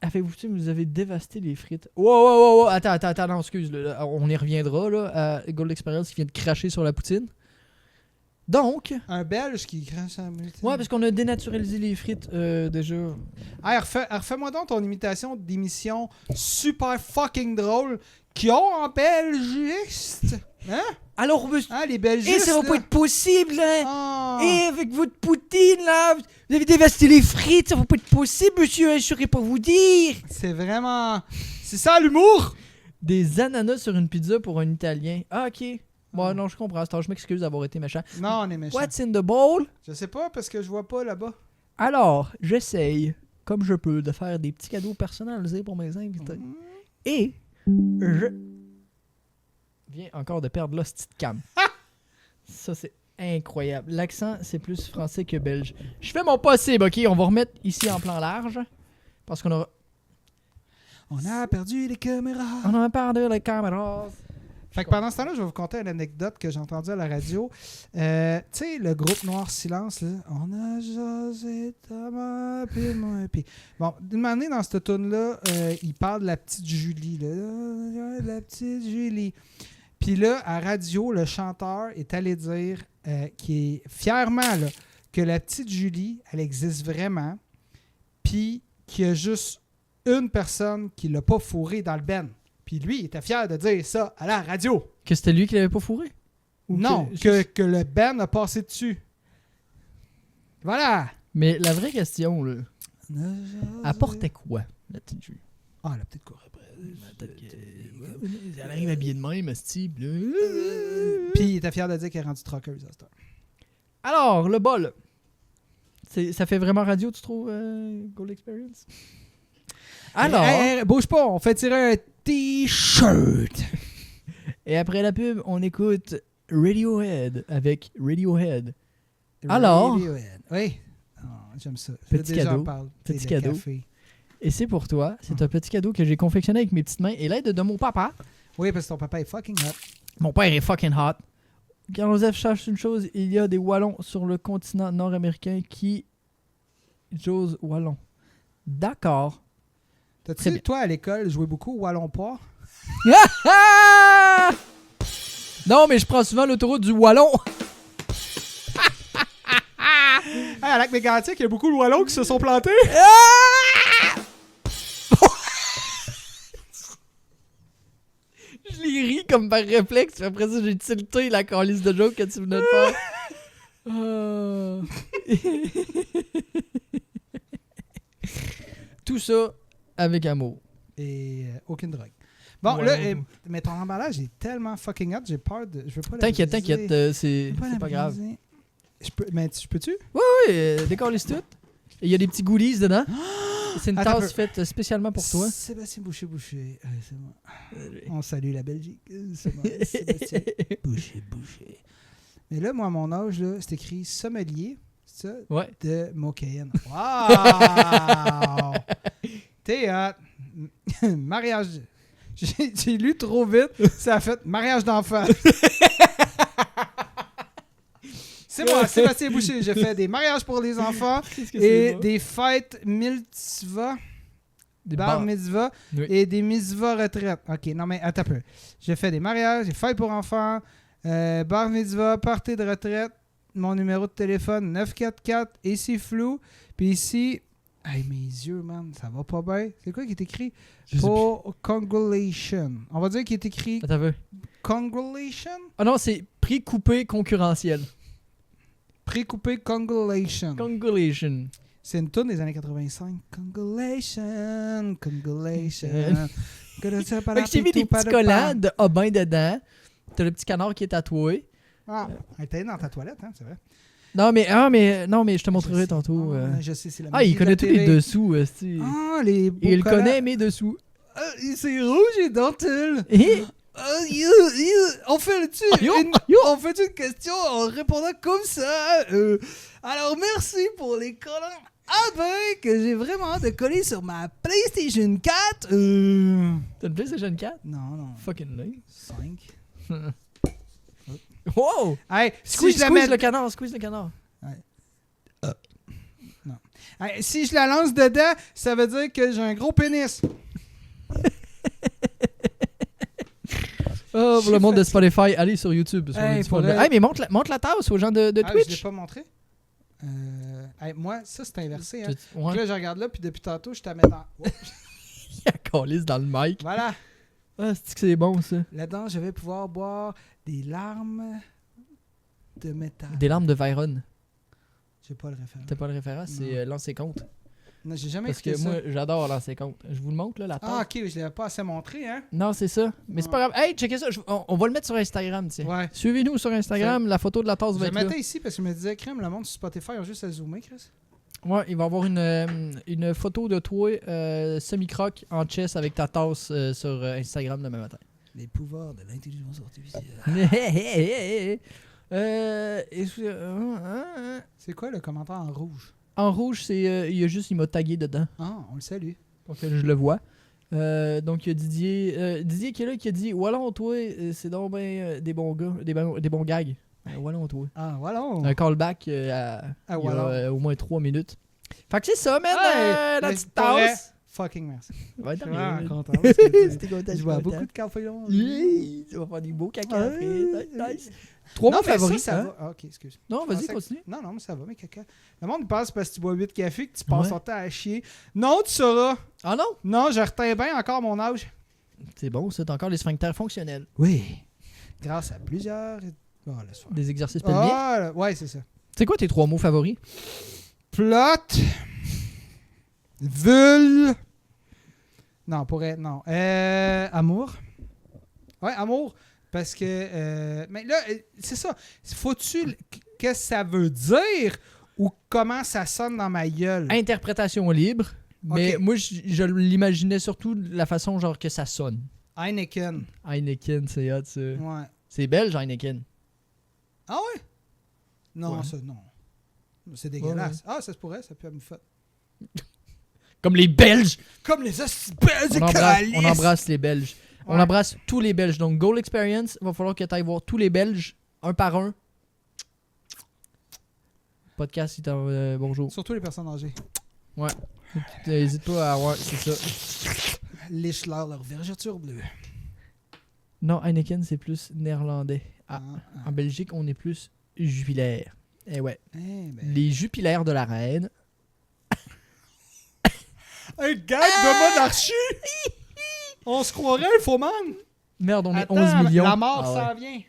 Avez-vous vous avez dévasté les frites? Wow! Attends, non, excuse, là, on y reviendra là, à Gold Experience qui vient de cracher sur la poutine. Donc... Un Belge qui crache en multi. Ouais, parce qu'on a dénaturalisé les frites déjà. Hey, refais-moi donc ton imitation d'émission super fucking drôle qui ont en belgiste. Hein? Alors, monsieur... Hein, les belgistes, ça va là? pas être possible, là! Ah. Avec votre poutine, là! Vous avez dévasté les frites, ça va pas être possible, monsieur! Je saurais pas vous dire! C'est vraiment... C'est ça, l'humour? Des ananas sur une pizza pour un Italien. Ah, OK. Bon, non, je comprends. Je m'excuse d'avoir été méchant. Non, on est méchant. What's in the bowl? Je sais pas, parce que je vois pas là-bas. Alors, j'essaye, comme je peux, de faire des petits cadeaux personnalisés pour mes invités. Et je viens encore de perdre l'hostie de cam. Ça, c'est incroyable. L'accent, c'est plus français que belge. Je fais mon possible, OK? On va remettre ici en plan large. Parce qu'on aura... On a perdu les caméras. On a perdu les caméras. Fait que pendant ce temps-là, je vais vous conter une anecdote que j'ai entendue à la radio. Tu sais, le groupe Noir Silence, là. On a jasé ta mère, puis moi, puis... Bon, d'une manière, dans cette tune-là, il parle de la petite Julie, là. La petite Julie. Puis là, à radio, le chanteur est allé dire qu'il est fièrement, là, que la petite Julie, elle existe vraiment, puis qu'il y a juste une personne qui l'a pas fourrée dans le ben. Puis lui, il était fier de dire ça à la radio. Que c'était lui qui l'avait pas fourré? Ou Non, que le Ben a passé dessus. Voilà. Mais la vraie question, là, apportait quoi, la petite Julie? Ah, la petite cour après. Elle arrive habillée de même, ce là. Puis il était fier de dire qu'elle est rendue truckeuse à cette heure. Alors, le bol. Ça fait vraiment radio, tu trouves, Gold Experience? Alors... Hey, bouge pas, on fait tirer un T-shirt. Et après la pub, on écoute Radiohead avec Radiohead. Alors... Radiohead. Oui. Oh, j'aime ça. Petit cadeau. Petit cadeau. Café. Et c'est pour toi. C'est un petit cadeau que j'ai confectionné avec mes petites mains et l'aide de mon papa. Oui, parce que ton papa est fucking hot. Mon père est fucking hot. Quand Joseph cherche une chose, il y a des Wallons sur le continent nord-américain qui j'ose Wallon. D'accord. T'as-tu, toi, à l'école, joué beaucoup au Wallon-Poire? Non, mais je prends souvent l'autoroute du Wallon. Hey, à Lac-Mégantic, il y a beaucoup de Wallons qui se sont plantés. Je l'ai ri comme par réflexe, puis après ça, j'ai tilté la calice de joke que tu venais de faire. Tout ça avec amour. Et aucune drogue. Bon, Ouais, là, ouais. mais ton emballage est tellement fucking hot, j'ai peur de... Je veux pas T'inquiète, la briser. c'est Je veux pas la grave. briser. Mais tu peux-tu? Oui, décolle tout. Et il y a des petits goodies dedans. C'est une Attends tasse faite spécialement pour toi. Sébastien Boucher. C'est moi. On salue la Belgique. C'est moi, Sébastien Boucher. Mais là, moi, à mon âge, là, c'est écrit sommelier, c'est ça? Ouais. De Mocaine. Wow! T'es hot. Mariage. J'ai lu trop vite. Ça a fait mariage d'enfant. C'est moi, Sébastien Boucher. J'ai fait des mariages pour les enfants et des fêtes mitzvah, Des bar mitzvah Oui. et des mitzvah retraite. OK, non mais attends un peu. J'ai fait des mariages, des fêtes pour enfants, bar mitzvah, party de retraite, mon numéro de téléphone 944, ici flou, puis ici... Hey, mes yeux, man, ça va pas bien. C'est quoi qui est écrit? Je sais Pour congratulation. On va dire qu'il est écrit Attends un peu. congratulation. Ah non, c'est prix coupé concurrentiel. Précoupé congratulation. Congratulations. C'est une tourne des années 85. Congratulation. Fait que j'ai mis des petits collants de Aubin dedans. T'as le petit canard qui est tatoué. Ah, elle était dans ta toilette, hein, c'est vrai. Non, mais je te montrerai Je sais. tantôt. Je sais, c'est la Ah, il magie de connaît la tous les télé. dessous. Ah, les beaux Et il collants. connaît mes dessous. Ah, c'est rouge et dentelle. Et On fait-tu Yo, on fait une question en répondant comme ça? Alors, merci pour les collants que j'ai vraiment hâte de coller sur ma PlayStation 4. T'as une PlayStation 4? Non. Fucking lame. 5. Wow! Hey, Squeeze le canard, squeeze le canard. Non. Hey, si je la lance dedans, ça veut dire que j'ai un gros pénis. Oh, pour le monde de Spotify, allez sur YouTube. Hey, Mais montre la tasse aux gens de Je Twitch. l'ai pas montré. Hey, moi, ça, c'est inversé. Hein. Ouais. Donc là, je regarde là, puis depuis tantôt, je te mets dans... Oh, Il a calisse dans le mic. voilà. Ah, c'est bon, ça. Là-dedans, je vais pouvoir boire des larmes de métal. Des larmes de Veyron. J'ai pas le référent. T'as pas le référent, c'est lancer compte. Non, j'ai jamais Parce écouté que ça. moi, j'adore lancer compte. Je vous le montre, là, la tasse. Ah, ok, je l'avais pas assez montré, hein? Non, c'est ça. Mais c'est pas grave. Hey, checkez ça. On va le mettre sur Instagram, tiens. Ouais. Suivez-nous sur Instagram. La photo de la tasse Je va le être là. mettais ici parce que je me disais, crème, le monde sur Spotify ont juste à zoomer, Chris. Ouais, il va y avoir une photo de toi semi-croc en chess avec ta tasse sur Instagram demain matin. Les pouvoirs de l'intelligence artificielle. C'est quoi le commentaire en rouge? En rouge, c'est il m'a tagué dedans. Ah, on le salue. Pour que je le vois. Donc, il y a Didier qui est là qui a dit Wallon, toi, c'est donc ben des bons gars, des bons gags. Wallon, toi. Ah, voilà. Un callback il y a au moins 3 minutes. Fait que c'est ça, man. La petite tasse. Fucking merci. Ouais, Je t'as suis bien. vraiment content. Parce que C'était content, je bois beaucoup de café là. Tu vas faire des beaux caca. Ouais. Nice. 3 mots Non, mais favoris. ça hein? va. Ah, ok, excuse. Non, vas-y, Je pensais continue. Non, mais ça va, mes caca. Le monde pense parce que tu bois 8 cafés que tu passes Ouais. ton temps à chier. Non, tu sauras. Ah non? Non, je retiens bien encore mon âge. C'est bon, ça. T'as encore les sphincters fonctionnels. Oui. Grâce à plusieurs... Oh, laisse faire. Des exercices pelviens. Ah, ouais, c'est ça. C'est quoi tes 3 mots favoris? Plot. Vul. Non, pourrait. Non. Amour. Ouais, amour. Parce que. Mais là, c'est ça. Faut-tu. Qu'est-ce que ça veut dire ou comment ça sonne dans ma gueule? Interprétation libre. Mais Ok. moi, je l'imaginais surtout de la façon genre que ça sonne. Heineken. Heineken, c'est hot, ça. Ouais. C'est belge, Heineken. Ah ouais? Non, Ouais. ça, non. C'est dégueulasse. Ouais. Ah, ça se pourrait, ça peut me faire. Comme les Belges! Comme les hosties belges, On embrasse les Belges. Ouais. On embrasse tous les Belges. Donc, Goal Experience, il va falloir que tu ailles voir tous les Belges, un par un. Podcast, bonjour. Surtout les personnes âgées. Ouais. N'hésite pas à... Ouais, c'est ça. Liche-leur leur vergeture bleue. Non, Heineken, c'est plus néerlandais. Ah, Ah. en Belgique, on est plus jupilaire. Eh ouais. Eh ben. Les jupilaires de la reine. Un gag de monarchie! On se croirait un faux man! Merde, on est Attends, 11 millions. La mort Ah ouais. s'en vient.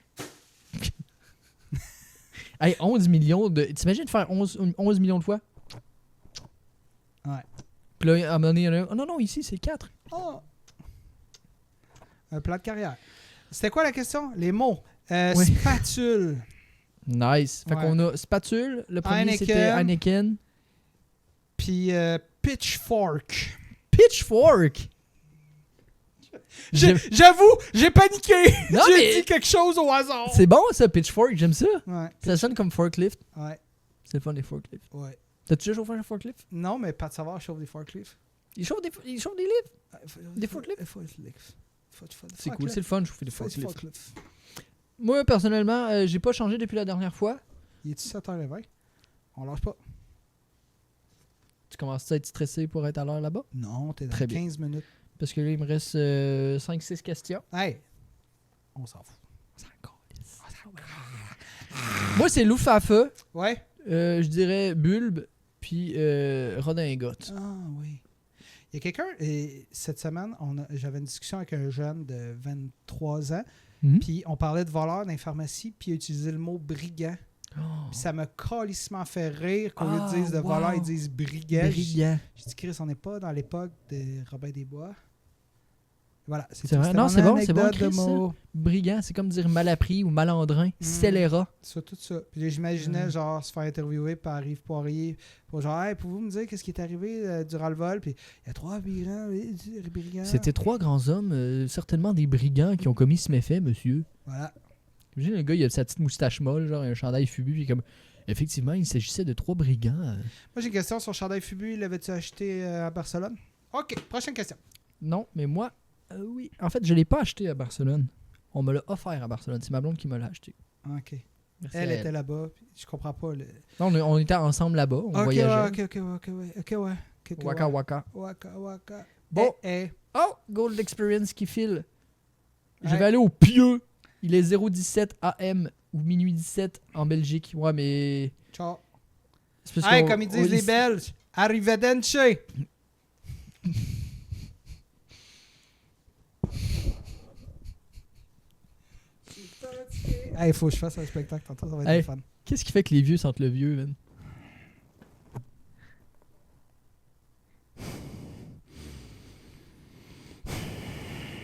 Hey, 11 millions de... T'imagines faire 11 millions de fois? Ouais. Puis là, à un moment donné, il y en a un... Oh non, non, ici, c'est 4. Oh. Un plat de carrière. C'était quoi la question? Les mots. Oui. Spatule. Nice. Fait Ouais. qu'on a spatule. Le premier, Heineken. c'était Heineken. Puis pitchfork. Pitchfork. J'avoue, j'ai paniqué. Non, J'ai mais- dit quelque chose au hasard. C'est bon, ça, pitchfork. J'aime ça. Ouais. Ça sonne comme forklift. Ouais. C'est le fun, les forklifts. Ouais. T'as-tu déjà chauffé un forklift? Non, mais pas de savoir, je chauffe des forklifts. Ils chauffent des livres. Des forklifts? C'est cool, c'est le fun de chauffer des forklifts. Moi, personnellement, j'ai pas changé depuis la dernière fois. Il est-tu 7h20? On lâche pas. Tu commences à être stressé pour être à l'heure là-bas? Non, t'es dans Très bien. 15 minutes. Parce que là, il me reste 5-6 questions. Hey, on s'en fout. Moi, c'est Loufafa. Ouais? Je dirais Bulbe, puis Redingote. Ah oui. Il y a quelqu'un, cette semaine, j'avais une discussion avec un jeune de 23 ans, Mhm. puis on parlait de voleur dans les pharmacies, puis il a utilisé le mot brigand. Oh. Puis ça m'a calissement fait rire qu'au lieu Ah, de dire de wow. voleur, ils disent brigand. Brigand. J'ai dit, Chris, on n'est pas dans l'époque de Robin des Bois. Voilà. C'est tout. vrai? C'était Non, mon c'est bon, c'est bon, anecdote de Chris, ça. mots. Brigand, c'est comme dire malappris ou malandrin. Scélérat. Ça, tout ça. Puis j'imaginais, genre, se faire interviewer par Yves Poirier pour genre, hey, pouvez-vous me dire qu'est-ce qui est arrivé durant le vol? Puis il y a 3 brigands. C'était 3 grands hommes, certainement des brigands qui ont commis ce méfait, monsieur. Voilà. Imagine le gars, il a sa petite moustache molle, genre un chandail fubu, puis comme... Effectivement, il s'agissait de 3 brigands. Moi, j'ai une question sur chandail Fubu. L'avais-tu acheté à Barcelone? OK, prochaine question. Non, mais moi, oui. En fait, je l'ai pas acheté à Barcelone. On me l'a offert à Barcelone. C'est ma blonde qui me l'a acheté. OK. Merci Elle à était là-bas. Puis je comprends pas. Non, on était ensemble là-bas. On OK, voyageait. OK. Waka waka. Waka. Bon. Eh. Oh, Gold Experience qui file. Je Ouais. vais aller au Pieux. Il est 017 AM ou minuit 17 en Belgique. Ouais, mais... Ciao. c'est parce Hey, qu'on- comme ils disent les Belges, arrivederci. Hey, faut que je fasse un spectacle tantôt, ça va être Hey. le fun. Qu'est-ce qui fait que les vieux sentent le vieux, man?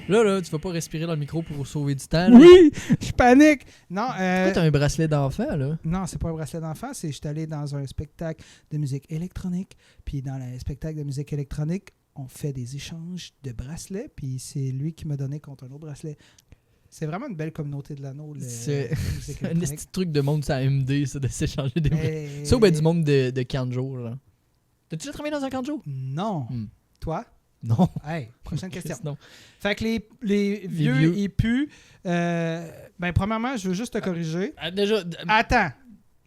Là, tu vas pas respirer dans le micro pour sauver du temps. Là. Oui, je panique. Non, Pourquoi t'as un bracelet d'enfant, là? non, c'est pas un bracelet d'enfant, c'est je suis allé dans un spectacle de musique électronique. Puis dans le spectacle de musique électronique, on fait des échanges de bracelets. Puis c'est lui qui m'a donné contre un autre bracelet. C'est vraiment une belle communauté de l'anneau. C'est la musique un électronique. petit truc de monde sur MD, ça, de s'échanger des bracelets. Mais- Ça ou ben du monde de Kanjo, là. T'as-tu déjà travaillé dans un Kanjo? Non. Hmm. Toi? Non. Hey, prochaine question. Non. Fait que les vieux, vieux. ils puent. Ben, premièrement, je veux juste te corriger. Ah, déjà, Attends,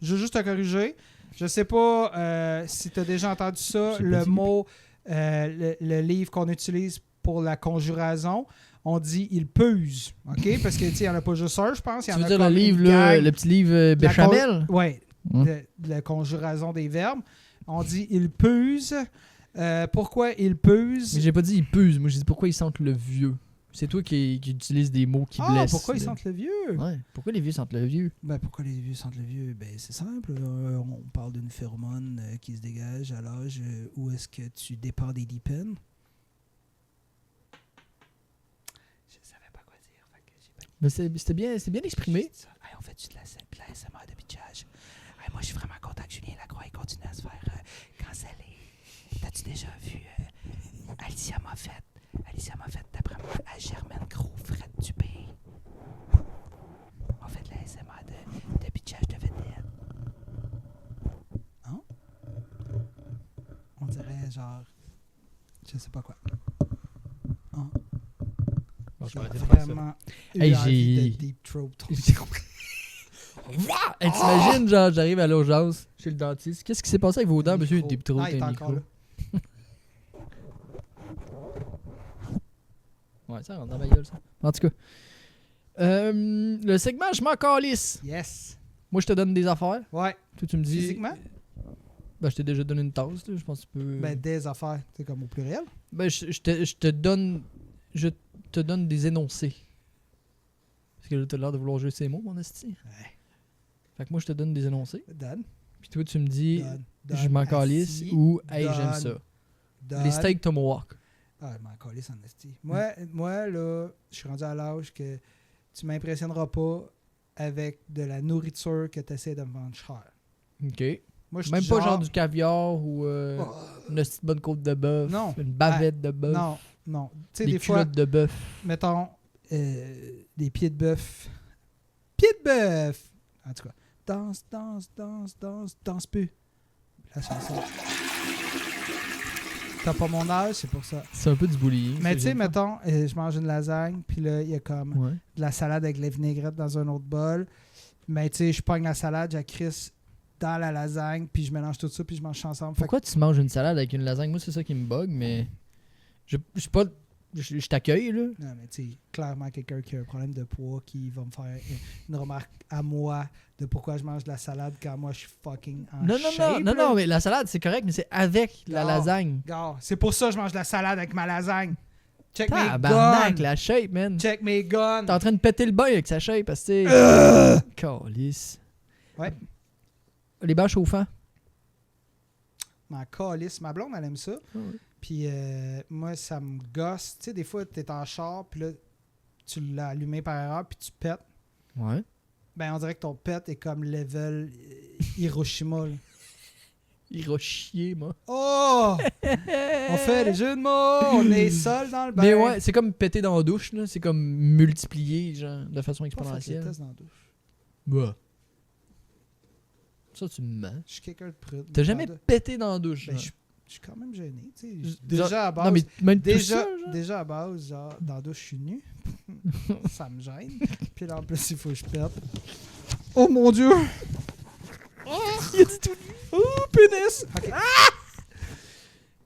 je veux juste te corriger. Je sais pas si tu as déjà entendu ça, J'ai pas le dit. mot, le livre qu'on utilise pour la conjuration, on dit il puse, OK? Parce que, tu sais, il n'y en a pas juste un, je pense. Il y tu en veux a dire le comme livre, une là, gang. le petit livre La béchamel? Oui, Hum. de la conjuration des verbes. On dit il puse. Pourquoi il puse? Mais j'ai pas dit ils pusent, moi j'ai dit pourquoi ils sentent le vieux. C'est toi qui utilise des mots qui Ah, blessent. pourquoi ils là. sentent le vieux? Ouais, pourquoi les vieux sentent le vieux? Ben, pourquoi les vieux sentent le vieux? Ben, c'est simple. On parle d'une phéromone qui se dégage à l'âge où est-ce que tu dépends des lipènes. Je savais pas quoi dire. Fait que j'ai pas Mais c'était bien exprimé. dit ça. Hey, on fait de la SMR de bitchage. Hey, moi, je suis vraiment content que Julien Lacroix continue à se faire canceller. T'as-tu déjà vu Alicia Moffett? Alicia Moffett, d'après moi, à Germaine Gros, Fred Dupé. On fait de la SMR de bitchage de vedette. Hein? On dirait genre... Je sais pas quoi. Hein? Bon, je vais J'ai arrêter de faire ça. vraiment Hey, eu envie j'ai- de deep throat. Hey, t'imagines, genre, j'arrive à l'urgence chez le dentiste. Qu'est-ce qui s'est passé avec vos dents, monsieur? Micro. Des trop Ah, il est un encore micro. là. Ouais, ça rentre dans ma gueule, ça. En tout cas. Le segment, je m'en calisse. Yes. Moi, je te donne des affaires. Ouais. Toi, tu me dis. Physiquement? Ben, je t'ai déjà donné une tasse, là. Je pense que tu peux. Ben, des affaires. C'est comme au pluriel. Ben, je te donne. Je te donne des énoncés. Parce que là, t'as l'air de vouloir jouer ces mots, mon esti. Ouais. Fait que moi, je te donne des énoncés. Donne. Puis toi, tu me dis, Donne. je m'en calisse Assis. ou, hey, Donne. j'aime ça. Donne. Les steaks tomahawk. Ah, je m'en calisse en esti. Moi, là, je suis rendu à l'âge que tu m'impressionneras pas avec de la nourriture que tu essaies de me vendre cher. OK. Moi, je Même suis pas genre du caviar ou Oh, une petite bonne côte de bœuf. Non. Une bavette de bœuf. non, non. Tu sais, Des des fois, culottes de bœuf. mettons, des pieds de bœuf. Pieds de bœuf! En tout cas, danse, danse, danse, danse, danse plus. La chanson. T'as pas mon âge, c'est pour ça. C'est un peu du bullying. Mais ça, tu sais, j'aime mettons, je mange une lasagne, puis là, il y a comme pas. Ouais. de la salade avec les vinaigrettes dans un autre bol. Mais tu sais, je pogne la salade, je la crisse dans la lasagne, puis je mélange tout ça, puis je mange ça ensemble. Fait Pourquoi tu manges une salade avec une lasagne? Moi, c'est ça qui me bug, mais je suis pas... Je t'accueille, là. que- non, mais tu sais, clairement, quelqu'un qui a un problème de poids qui va me faire une remarque à moi de pourquoi je mange de la salade quand moi, je suis fucking en Non, shape, là. non, mais la salade, c'est correct, mais c'est avec la Non. lasagne. Gars, c'est pour ça que je mange de la salade avec ma lasagne. Check mes Tabarnak, guns. la shape, man. Check mes guns. T'es en train de péter le bain avec sa shape, parce que c'est... Calice. Ouais. Les bas chauffants. Ma calice. Ma blonde, elle aime ça. Ah ouais. Puis moi, ça me gosse. Tu sais, des fois, t'es en char, puis là, tu l'as allumé par erreur, puis tu pètes. Ouais. Ben, on dirait que ton pet est comme level Hiroshima. Là. Hiroshima. Oh! On fait les jeux de mots! On est seul dans le bain. Mais ouais, c'est comme péter dans la douche, là. C'est comme multiplier, genre, de façon Pas fait les exponentielle. tests dans la douche. Bah. Ça, tu me mens. Je suis quelqu'un de prude. T'as jamais Dans la- pété dans la douche, Ben, genre? je suis quand même gêné. Tu sais. Genre- Déjà à base. Non, mais même tout Déjà, ça, genre? déjà à base, genre, dans la douche, je suis nu. Ça me gêne. Puis là, en plus, il faut que je pète. Oh mon Dieu! Il a dit tout. Oh, pénis! Ok.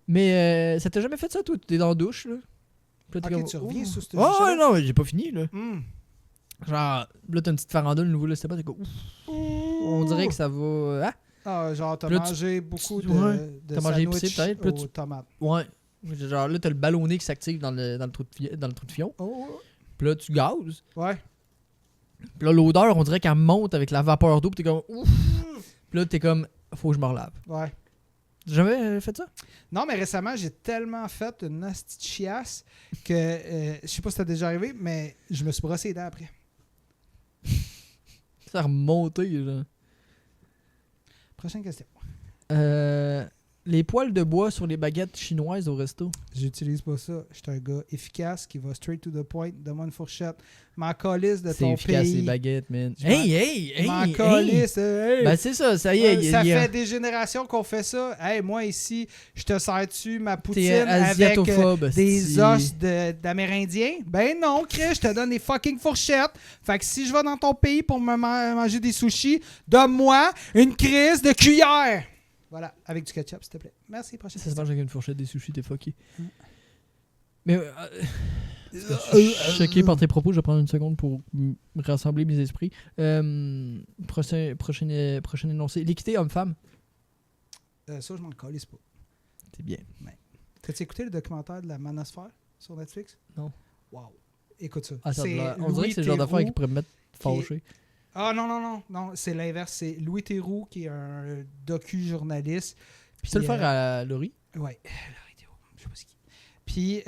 Mais ça t'a jamais fait ça, toi? T'es dans la douche, là? Puis là, t'es Ok, comme, tu reviens sur cette Oh, ouais, douche-là? non, mais j'ai pas fini, là. Hmm. Genre, là, t'as une petite farandole nouveau, là, c'était pas, t'es comme, ouf. On dirait que ça va. Ah! Ah, genre, t'as Puis là, mangé beaucoup de, ouais, de t'as mangé sandwich épicé, peut-être, puis là, aux tu- tomates. Ouais. Genre, là, t'as le ballonné qui s'active dans le trou de fion. Oh, Puis là, tu gazes. ouais. Puis là, l'odeur, on dirait qu'elle monte avec la vapeur d'eau. Puis t'es comme, ouf. Puis là, t'es comme, faut que je me relave. Ouais. T'as jamais fait ça? Non, mais récemment, j'ai tellement fait une nasty de chiasse que je sais pas si ça t'est déjà arrivé, mais je me suis brossé les dents après. Ça a remonté, genre. Prochaine question. Les poils de bois sur les baguettes chinoises au resto. J'utilise pas ça. Je suis un gars efficace qui va straight to the point. Donne-moi une fourchette. M'en calisse de C'est ton efficace, les pays. baguettes, man. Je Hey! M'en calisse. Hey. Ben, c'est ça, ça y est. Ça il y a- fait des générations qu'on fait ça. Hey, moi ici, je te sers-tu ma poutine T'es avec asiatophobe, des esti. os d'Amérindiens? Ben non, Chris, je te donne des fucking fourchettes. Fait que si je vais dans ton pays pour me manger des sushis, donne-moi une crise de cuillère. Voilà, avec du ketchup, s'il te plaît. Merci, prochaine Ça se question. mange avec une fourchette, des sushis, t'es fucké. Mm. Mais je suis choqué par tes propos, je vais prendre une seconde pour rassembler mes esprits. Prochain énoncé. L'équité homme-femme. Ça, je m'en calisse pas. C'est bien. T'as-tu écouté le documentaire de la manosphère sur Netflix? Non. Wow. Écoute ça. Ah, ça a C'est l'air- on dirait que c'est le genre Louis d'affaire qui Theroux pourrait me mettre fâché. Ah non, c'est l'inverse. C'est Louis Theroux qui est un docu-journaliste. Tu peux le faire à Laurie? Ouais, Louis Theroux, je sais pas c'est qui. Puis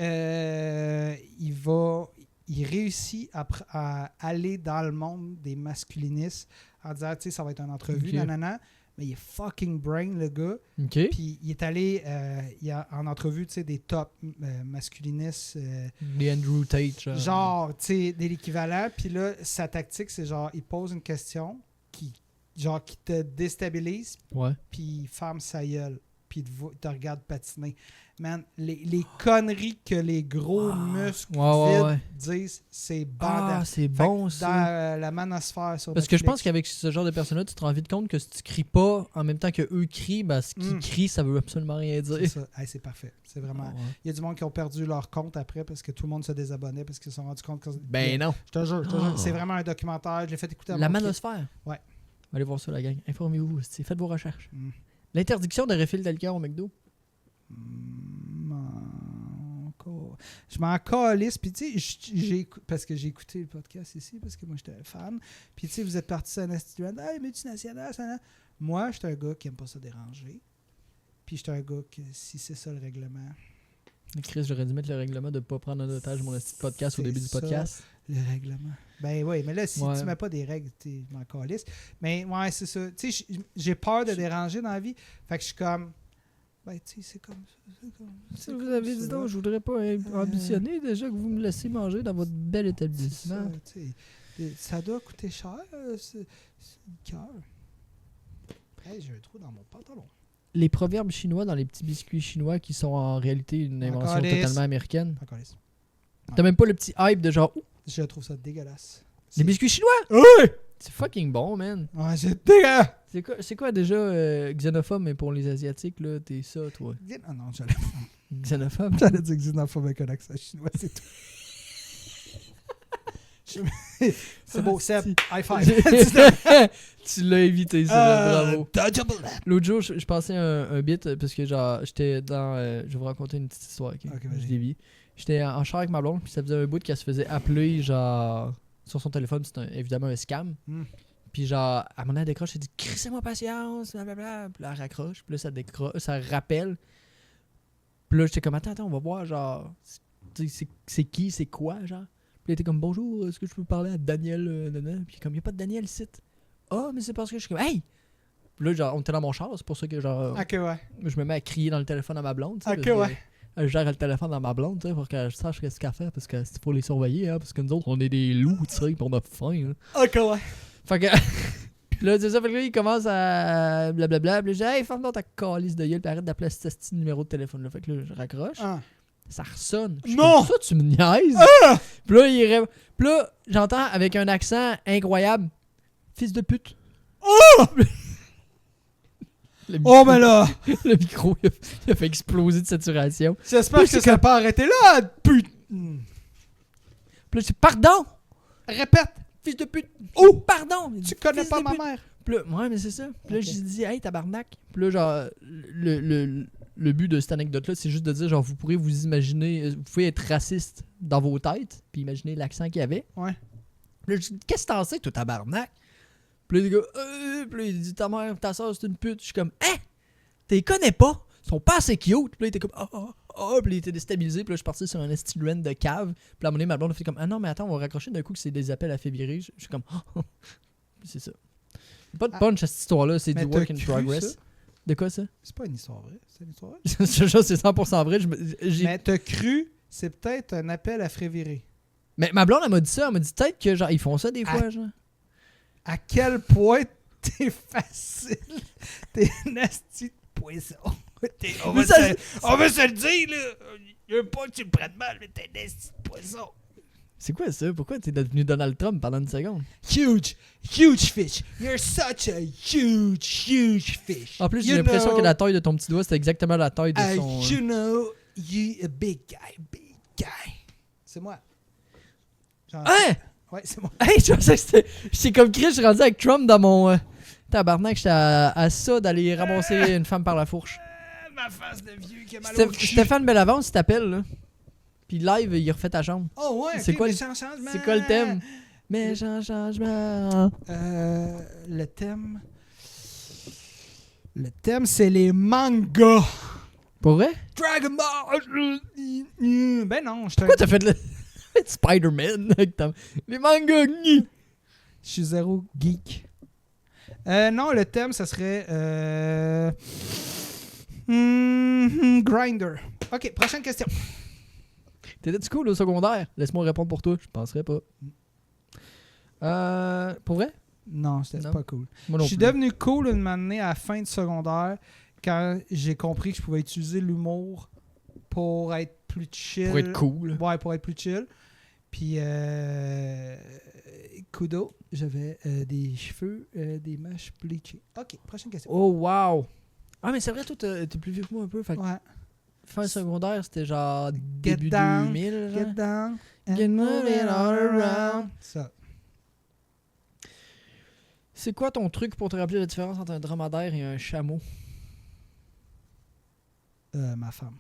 il réussit à aller dans le monde des masculinistes en disant, tu sais, ça va être une entrevue, Ok. nanana. Mais il est fucking brain, le gars. Ok. Puis il est allé en entrevue, tu sais, des top masculinistes. Les Andrew Tate, Genre, tu sais, de l'équivalent. Puis là, sa tactique, c'est genre, il pose une question qui te déstabilise, Ouais. puis il ferme sa gueule, puis il te regarde patiner. Man, les conneries que les gros muscles Ouais. vides disent, c'est bandant. Ah, c'est Fait bon, que ça. dans la manosphère sur Parce que je pense Netflix. qu'avec ce genre de personnes-là, tu te rends vite compte que si tu cries pas en même temps que eux crient, ben, ce qu'ils Mm. crient, ça veut absolument rien C'est dire. ça. Hey, c'est parfait. C'est vraiment... Ouais. Il y a du monde qui ont perdu leur compte après parce que tout le monde se désabonnait parce qu'ils se sont rendus compte que... Ben non. Je te jure, c'est vraiment un documentaire. Je l'ai fait écouter à La mon kid. manosphère. Ouais. Allez voir ça, la gang. Informez-vous. Faites vos recherches. Mm. L'interdiction de refill d'alcool au McDo. Encore. Je m'en calisse. Puis, tu sais, parce que j'ai écouté le podcast ici, parce que moi, j'étais un fan. Puis, tu sais, vous êtes partis sur un institut. Hey, multinational, ça, là. Moi, j'étais un gars qui aime pas ça déranger. Puis, j'étais un gars que si c'est ça le règlement, Chris, j'aurais dû mettre le règlement de ne pas prendre en otage mon petit podcast au C'est début du ça. podcast. le règlement. Ben oui, mais là, si Ouais. tu mets pas des règles, tu m'en calisses. Mais ouais, c'est ça. Tu sais, j'ai peur de déranger dans la vie. Fait que je suis comme. Ben, tu sais, c'est comme ça. Si vous avez dit non, je voudrais pas ambitionner déjà que vous me laissez manger dans votre bel C'est ça, établissement. tu sais. Ça doit coûter cher, c'est le cœur. Hey, j'ai un trou dans mon pantalon. Les proverbes chinois dans les petits biscuits chinois qui sont en réalité une invention Encore les- totalement américaine. Encore les- T'as même pas le petit hype de genre, ouh, Je trouve ça dégueulasse. les biscuits chinois? Oui! C'est fucking bon, man. Ouais, c'est dégueulasse! C'est quoi déjà xénophobe, mais pour les Asiatiques, là, t'es ça, toi. Ah non, Xénophobe? j'allais dire xénophobe avec un accent chinois, c'est tout. C'est beau, Seb. High five. Tu l'as évité, ça, bravo. Dodgeable. L'autre jour, je passais un bit parce que genre j'étais dans. Je vais vous raconter une petite histoire. Ok, Ok, vas-y. je dévie. J'étais en char avec ma blonde, puis ça faisait un bout qu'elle se faisait appeler genre sur son téléphone. C'était évidemment un scam. Mm. Puis genre, à un moment donné, elle décroche, elle dit crissez-moi patience, blablabla. Puis là, elle raccroche, puis là, ça rappelle. Puis là, j'étais comme, attends, on va voir, genre, c'est qui, c'est quoi, genre. Puis il était comme, bonjour, est-ce que je peux parler à Daniel, Puis comme, il n'y a pas de Daniel ici. Ah, mais c'est parce que je suis comme, hey! Puis là, genre, on était dans mon char, c'est pour ça que, genre, Ok, ouais. je me mets à crier dans le téléphone à ma blonde, tu sais. Ok, parce que, ouais. je gère le téléphone dans ma blonde, tu sais, pour que je sache ce qu'elle fait, parce que c'est pour les surveiller, hein, parce que nous autres, on est des loups, tu sais, pis on a faim, hein. Ok, ouais. Fait que. Là, c'est ça, fait que là, il commence à blablabla. Puis là, je dis, hey, ferme donc ta calice de gueule, puis arrête d'appeler ce petit numéro de téléphone là. Fait que là, je raccroche. Ah. Ça ressonne. Je suis Non! comme, ça, tu me niaises. Puis là, puis là, j'entends avec un accent incroyable, fils de pute. Oh! Le Oh, mais là! Le micro, il a fait exploser de saturation. J'espère Puis que c'est ça n'a pas arrêté là, putain! Puis là, je dis, pardon, Répète! fils de pute. Oh! Pardon. Tu connais fils pas de ma pute. mère! Puis là, ouais, mais c'est ça. Puis là, Ok. j'ai dit, hey, tabarnak. Puis là, genre, le but de cette anecdote-là, c'est juste de dire, genre, vous pourrez vous imaginer, vous pouvez être raciste dans vos têtes, puis imaginer l'accent qu'il y avait. Ouais. Puis là, je dis, qu'est-ce que t'en sais, toi, tabarnak? Puis là, le gars, puis là, il dit, ta mère, ta soeur, c'est une pute. Je suis comme, hein? T'es connais pas? Ils sont pas assez cute. Puis là, il était comme, puis là, il était déstabilisé. Puis là, je suis parti sur un esti run de cave. Puis là, à un moment donné, ma blonde a fait comme, ah non, mais attends, on va raccrocher d'un coup que c'est des appels à fait virer. Je suis comme, Puis c'est ça. Pas de punch à cette histoire-là, c'est du Mais work t'as in cru progress. ça? De quoi ça? C'est pas une histoire vraie, c'est une histoire vraie. Ce genre, c'est 100% vrai. Mais t'as cru, c'est peut-être un appel à frévirer. Mais ma blonde, elle m'a dit ça. Elle m'a dit peut-être que genre ils font ça des fois, genre. À quel point t'es facile. T'es un asti de poisson. On Mais va, ça- on va se le dire, là. Il veut pas que tu me prennes mal, mais t'es un asti de poisson. C'est quoi ça? Pourquoi t'es devenu Donald Trump pendant une seconde? Huge fish. You're such a huge fish. En plus, j'ai You l'impression know, que la taille de ton petit doigt, c'était exactement la taille de son. You know, you a big guy. C'est moi. Genre- Hein? Ouais, c'est moi. Hey, je pensais que c'était. J'étais comme Chris, je suis rendu avec Trump dans mon. Tabarnak, j'étais à ça d'aller ramasser une femme par la fourche. Ma face de vieux qui a mal au cul. Stéphane Bellavance, il t'appelle, là. Puis live, il refait ta chambre. Oh ouais, C'est ok, quoi le- méchant changement. C'est quoi le thème? Méchant changement. Le thème... Le thème, c'est les mangas. Pour vrai? Dragon Ball. Ben non, je Pourquoi t'as fait le Spider-Man avec les mangas? Je suis zéro geek. Non, le thème, ça serait... Grinder. Ok, prochaine question. T'étais-tu cool au secondaire? Laisse-moi répondre pour toi. Je penserais pas. Pour vrai? Non, c'était Non. pas cool. Moi non Je suis plus. devenu cool une année à la fin de secondaire quand j'ai compris que je pouvais utiliser l'humour pour être plus chill. Pour être cool. Ouais, pour être plus chill. Puis, kudo, j'avais des cheveux, des mèches bleachées. Ok, prochaine question. Oh, wow! Ah, mais c'est vrai, toi, t'es plus vieux que moi un peu. Fait que Ouais. fin secondaire, c'était genre Get début down, 2000. Get Genre. down and Get move moving it all around. Ça. C'est quoi ton truc pour te rappeler la différence entre un dromadaire et un chameau? Ma femme.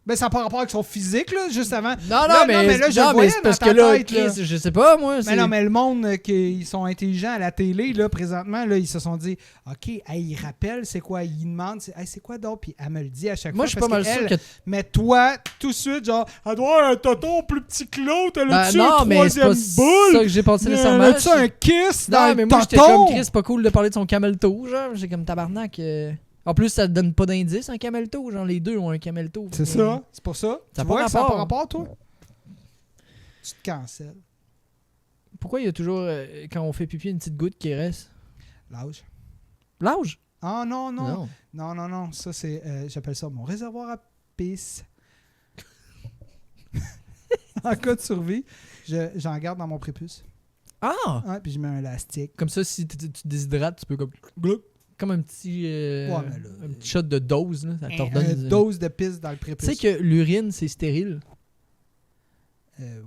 Ben, ça n'a pas rapport avec son physique, là, juste avant. Non, Là, mais là, je le voyais c'est dans parce ta que là, tête, là. Chris, je sais pas, moi. Mais non, mais le monde qui sont intelligents à la télé, là, présentement, là, ils se sont dit, OK, hey, il rappelle, c'est quoi? Il demande, c'est quoi donc? Puis elle me le dit à chaque Moi, fois. je suis pas parce mal sûr qu'elle- que. Mais toi, tout de suite, genre, elle doit avoir un tonton plus petit que l'autre, elle Ben, a-tu non, un mais c'est troisième pas ça boule? que j'ai pensé Elle nécessairement. a-tu un kiss dans Non, le mais moi, j'étais tonton? comme Chris, pas cool de parler de son camel toe, genre. J'ai comme tabarnak. En plus, ça te donne pas d'indice, un camel toe. Genre, les deux ont un camel toe. C'est ça, c'est pour ça. Ça a Tu pas vois que ça n'a pas rapport. rapport, toi? Tu te cancelles. Pourquoi il y a toujours, quand on fait pipi, une petite goutte qui reste? L'âge. L'âge? Ah non, non. Non. Ça, c'est. J'appelle ça mon réservoir à pisse. En cas de survie, j'en garde dans mon prépuce. Ah! Ouais, puis je mets un élastique. Comme ça, si tu déshydrates, tu peux comme. Comme un petit. Ouais, mais là, un petit shot de dose, là. Ça te redonne. Une dose de pisse dans le Tu prépuce. sais que l'urine, c'est stérile.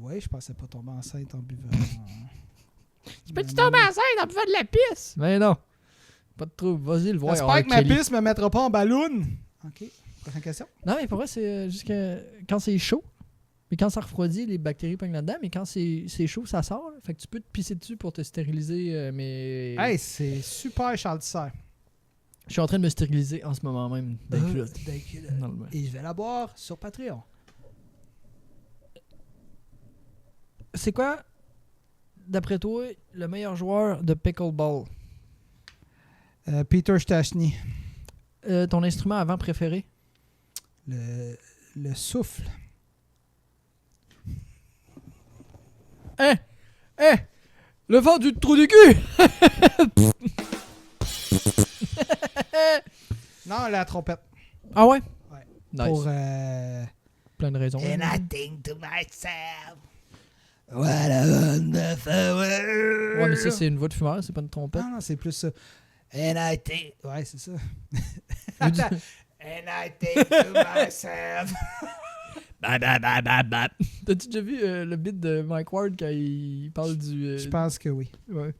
Ouais, je pensais pas tomber enceinte en buvant. Peux-tu tomber enceinte en buvant de la pisse? Mais non. Pas de trouble. Vas-y, le voir. J'espère que ma pisse me mettra pas en ballon. OK. Prochaine question. Non, mais pour vrai, c'est juste que quand c'est chaud, mais quand ça refroidit, les bactéries pognent là-dedans, mais quand c'est chaud, ça sort. Là. Fait que tu peux te pisser dessus pour te stériliser, mais. Hey, c'est super Charles Tissère. Je suis en train de me stériliser en ce moment même. Dans les culottes. Dans les culottes. Dans le bain. Et je vais la boire sur Patreon. C'est quoi, d'après toi, le meilleur joueur de pickleball? Peter Stachny. Ton instrument avant préféré? Le souffle. Hein? Le vent du trou du cul! Non, la trompette. Ah ouais? Ouais. Nice. Pour... Plein de raisons. And I think to myself, what a wonderful world. Ouais, mais ça, c'est une voix de fumeur, c'est pas une trompette. Non, c'est plus ça. And I think... Ouais, c'est ça. Attends. And I think to myself. T'as-tu déjà vu le bit de Mike Ward quand il parle du... Je pense que oui. Ouais.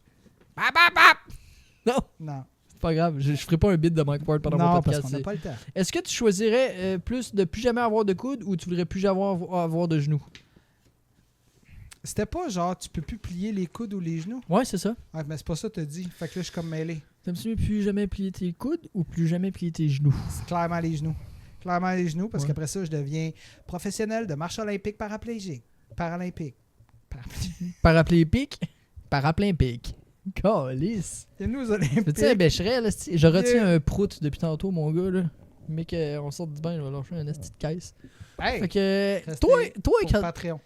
Non. C'est pas grave, je ferai pas un bit de Mike Ward pendant mon Non, parce podcast. qu'on n'a pas le temps. Est-ce que tu choisirais plus de plus jamais avoir de coude ou tu voudrais plus jamais avoir de genoux? C'était pas genre, tu peux plus plier les coudes ou les genoux? Ouais, c'est ça. Ouais, mais c'est pas ça que t'as dit. Fait que là, je suis comme mêlé. T'aimes-tu mieux plus jamais plier tes coudes ou plus jamais plier tes genoux? C'est clairement les genoux. Clairement les genoux, parce Ouais. qu'après ça, je deviens professionnel de marche olympique paraplégique. Paralympique. Paraplégique? Paraplégique. Calice. Et nous, olympiques. Tu sais, un bécheret, là, je retiens un prout depuis tantôt, mon gars, là. Mais qu'on sorte du bain, il va lâcher un esti de caisse. Hey, Fait que, restez toi, pour quand... Patreon.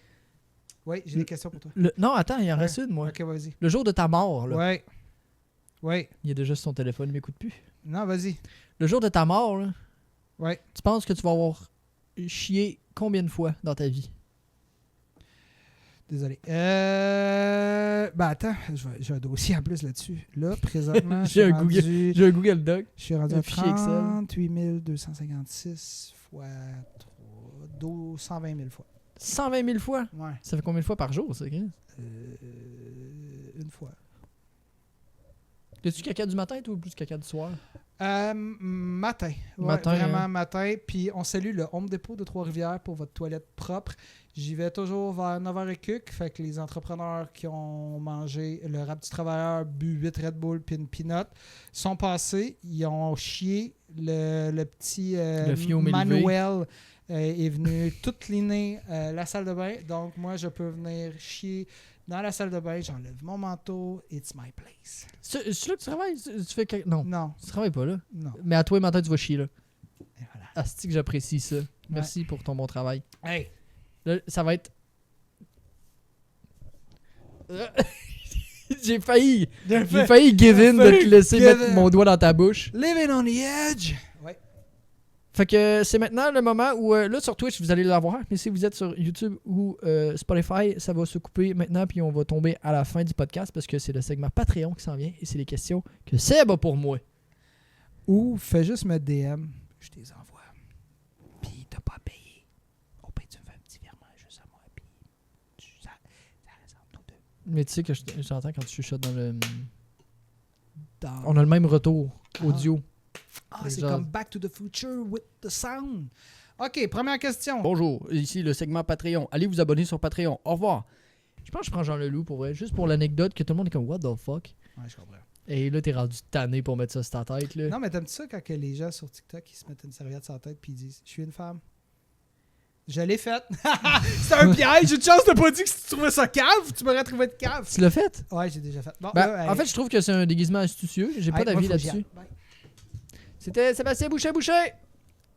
Oui, j'ai des questions pour toi. Non, attends, il en Ouais. reste une, moi. Ok, vas-y. Le jour de ta mort, là. Ouais. Ouais. Il y a déjà sur son téléphone, il m'écoute plus. Non, vas-y. Le jour de ta mort, là, Ouais. tu penses que tu vas avoir chié combien de fois dans ta vie? Désolé. Ben attends, j'ai un dossier en plus là-dessus. Là, présentement, J'ai un Google. rendu, J'ai un Google Doc. je suis rendu un à fichier Excel. 38 256 fois 120 000 fois. 120 000 fois? Ouais. Ça fait combien de fois par jour, ça, Chris? Une fois. T'es-tu caca du matin, ou plus caca du soir? Matin. Ouais, Matin, vraiment hein. matin. Puis on salue le Home Depot de Trois-Rivières pour votre toilette propre. J'y vais toujours vers 9h et quelques. Fait que les entrepreneurs qui ont mangé le rap du travailleur, bu 8 Red Bull puis une peanut sont passés. Ils ont chié le petit Le fion Mélivé. Manuel est venu tout cleaner la salle de bain. Donc moi, je peux venir chier dans la salle de bain. J'enlève mon manteau. It's my place. C'est là que tu travailles? Tu fais Non, Non, tu travailles pas là. non. Mais à toi et matin, tu vas chier là. Et voilà. Asti que j'apprécie ça. Merci pour ton bon travail. Hey! Là, ça va être... J'ai failli give in de te laisser give mettre in. mon doigt dans ta bouche. Living on the edge! Ouais. Fait que c'est maintenant le moment où, là sur Twitch, vous allez l'avoir, mais si vous êtes sur YouTube ou Spotify, ça va se couper maintenant, puis on va tomber à la fin du podcast parce que c'est le segment Patreon qui s'en vient et c'est les questions que Seb a pour moi. Ou fais juste me DM, je te les envoie. Puis t'as pas payé. Au pire, tu me fais un petit virement juste à moi, puis ça reste entre nous deux. Mais tu sais que j'entends quand tu chuchotes dans le... Dans- On a le même retour audio. Ah, c'est genre- comme Back to the Future with the sound. OK, première question. Bonjour, ici le segment Patreon. Allez vous abonner sur Patreon. Au revoir. Je pense que je prends Jean Leloup pour vrai, juste pour l'anecdote que tout le monde est comme « What the fuck? Ouais, je comprends. » Et là, t'es rendu tanné pour mettre ça sur ta tête. Là. Non, mais t'aimes-tu ça quand que les gens sur TikTok ils se mettent une serviette sur la tête puis ils disent « Je suis une femme. » Je l'ai faite. C'est un piège. J'ai une chance de pas dire que si tu trouvais ça cave, tu m'aurais trouvé de cave. Tu l'as fait? Ouais, j'ai déjà fait. Bon, Ben, là, en fait, je trouve que c'est un déguisement astucieux. J'ai pas d'avis là-dessus. C'était Sébastien Boucher.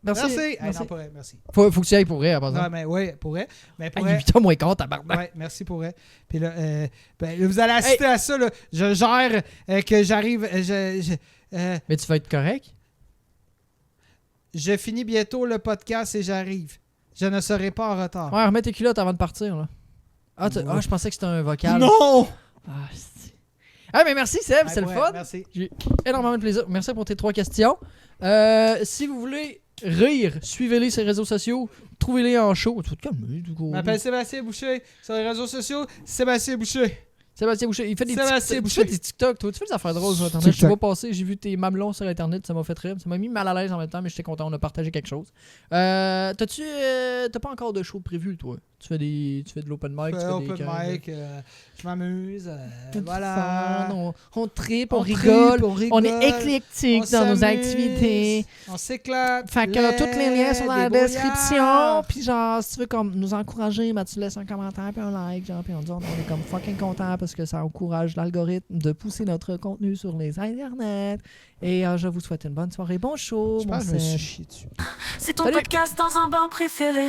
Merci. Merci. Hey, non, pour vrai, merci. Faut que tu y ailles pour vrai, par Non, exemple. mais ouais, pour vrai. Mais pour Il est vrai, 8h moins quart, tabarnak. ouais, merci pour vrai. Puis là, ben, là, vous allez assister à ça. Là. Je gère que j'arrive. Mais tu vas être correct? Je finis bientôt le podcast et j'arrive. Je ne serai pas en retard. Ouais, remets tes culottes avant de partir. Là. Ah, Ouais. je pensais que c'était un vocal. Non! Ah, mais merci, Seb, c'est le Ouais, fun. Merci. J'ai eu énormément de plaisir. Merci pour tes 3 questions. Si vous voulez rire, suivez-les sur les réseaux sociaux. Trouvez-les en show. Tu vas te calmer, du coup. Je m'appelle Sébastien Boucher. Sur les réseaux sociaux, Sébastien Boucher. Sébastien Boucher. Il fait des Sébastien TikTok. Tu fais Boucher. des TikTok, toi. Tu fais des affaires drôles sur Internet. Je TikTok. t'ai pas passé. J'ai vu tes mamelons sur Internet. Ça m'a fait rire. Ça m'a mis mal à l'aise en même temps, mais j'étais content. On a partagé quelque chose. T'as pas encore de show prévu, toi? Tu fais de l'open mic, tu fais des open gags. mic, je m'amuse. Tout Voilà. fun, on tripe, on tripe, rigole, on on rigole, est éclectique on dans nos s'amuse, activités. On s'éclate. Fait que tous les liens sont dans la débrouillards. description. Puis genre, si tu veux comme nous encourager, ben, tu laisses un commentaire puis un like. Genre, puis on est comme fucking content parce que ça encourage l'algorithme de pousser notre contenu sur les internets. Et je vous souhaite une bonne soirée. Bon show, Je mon pense que je me suis Seb. chié dessus. C'est ton Salut. podcast dans un bain préféré.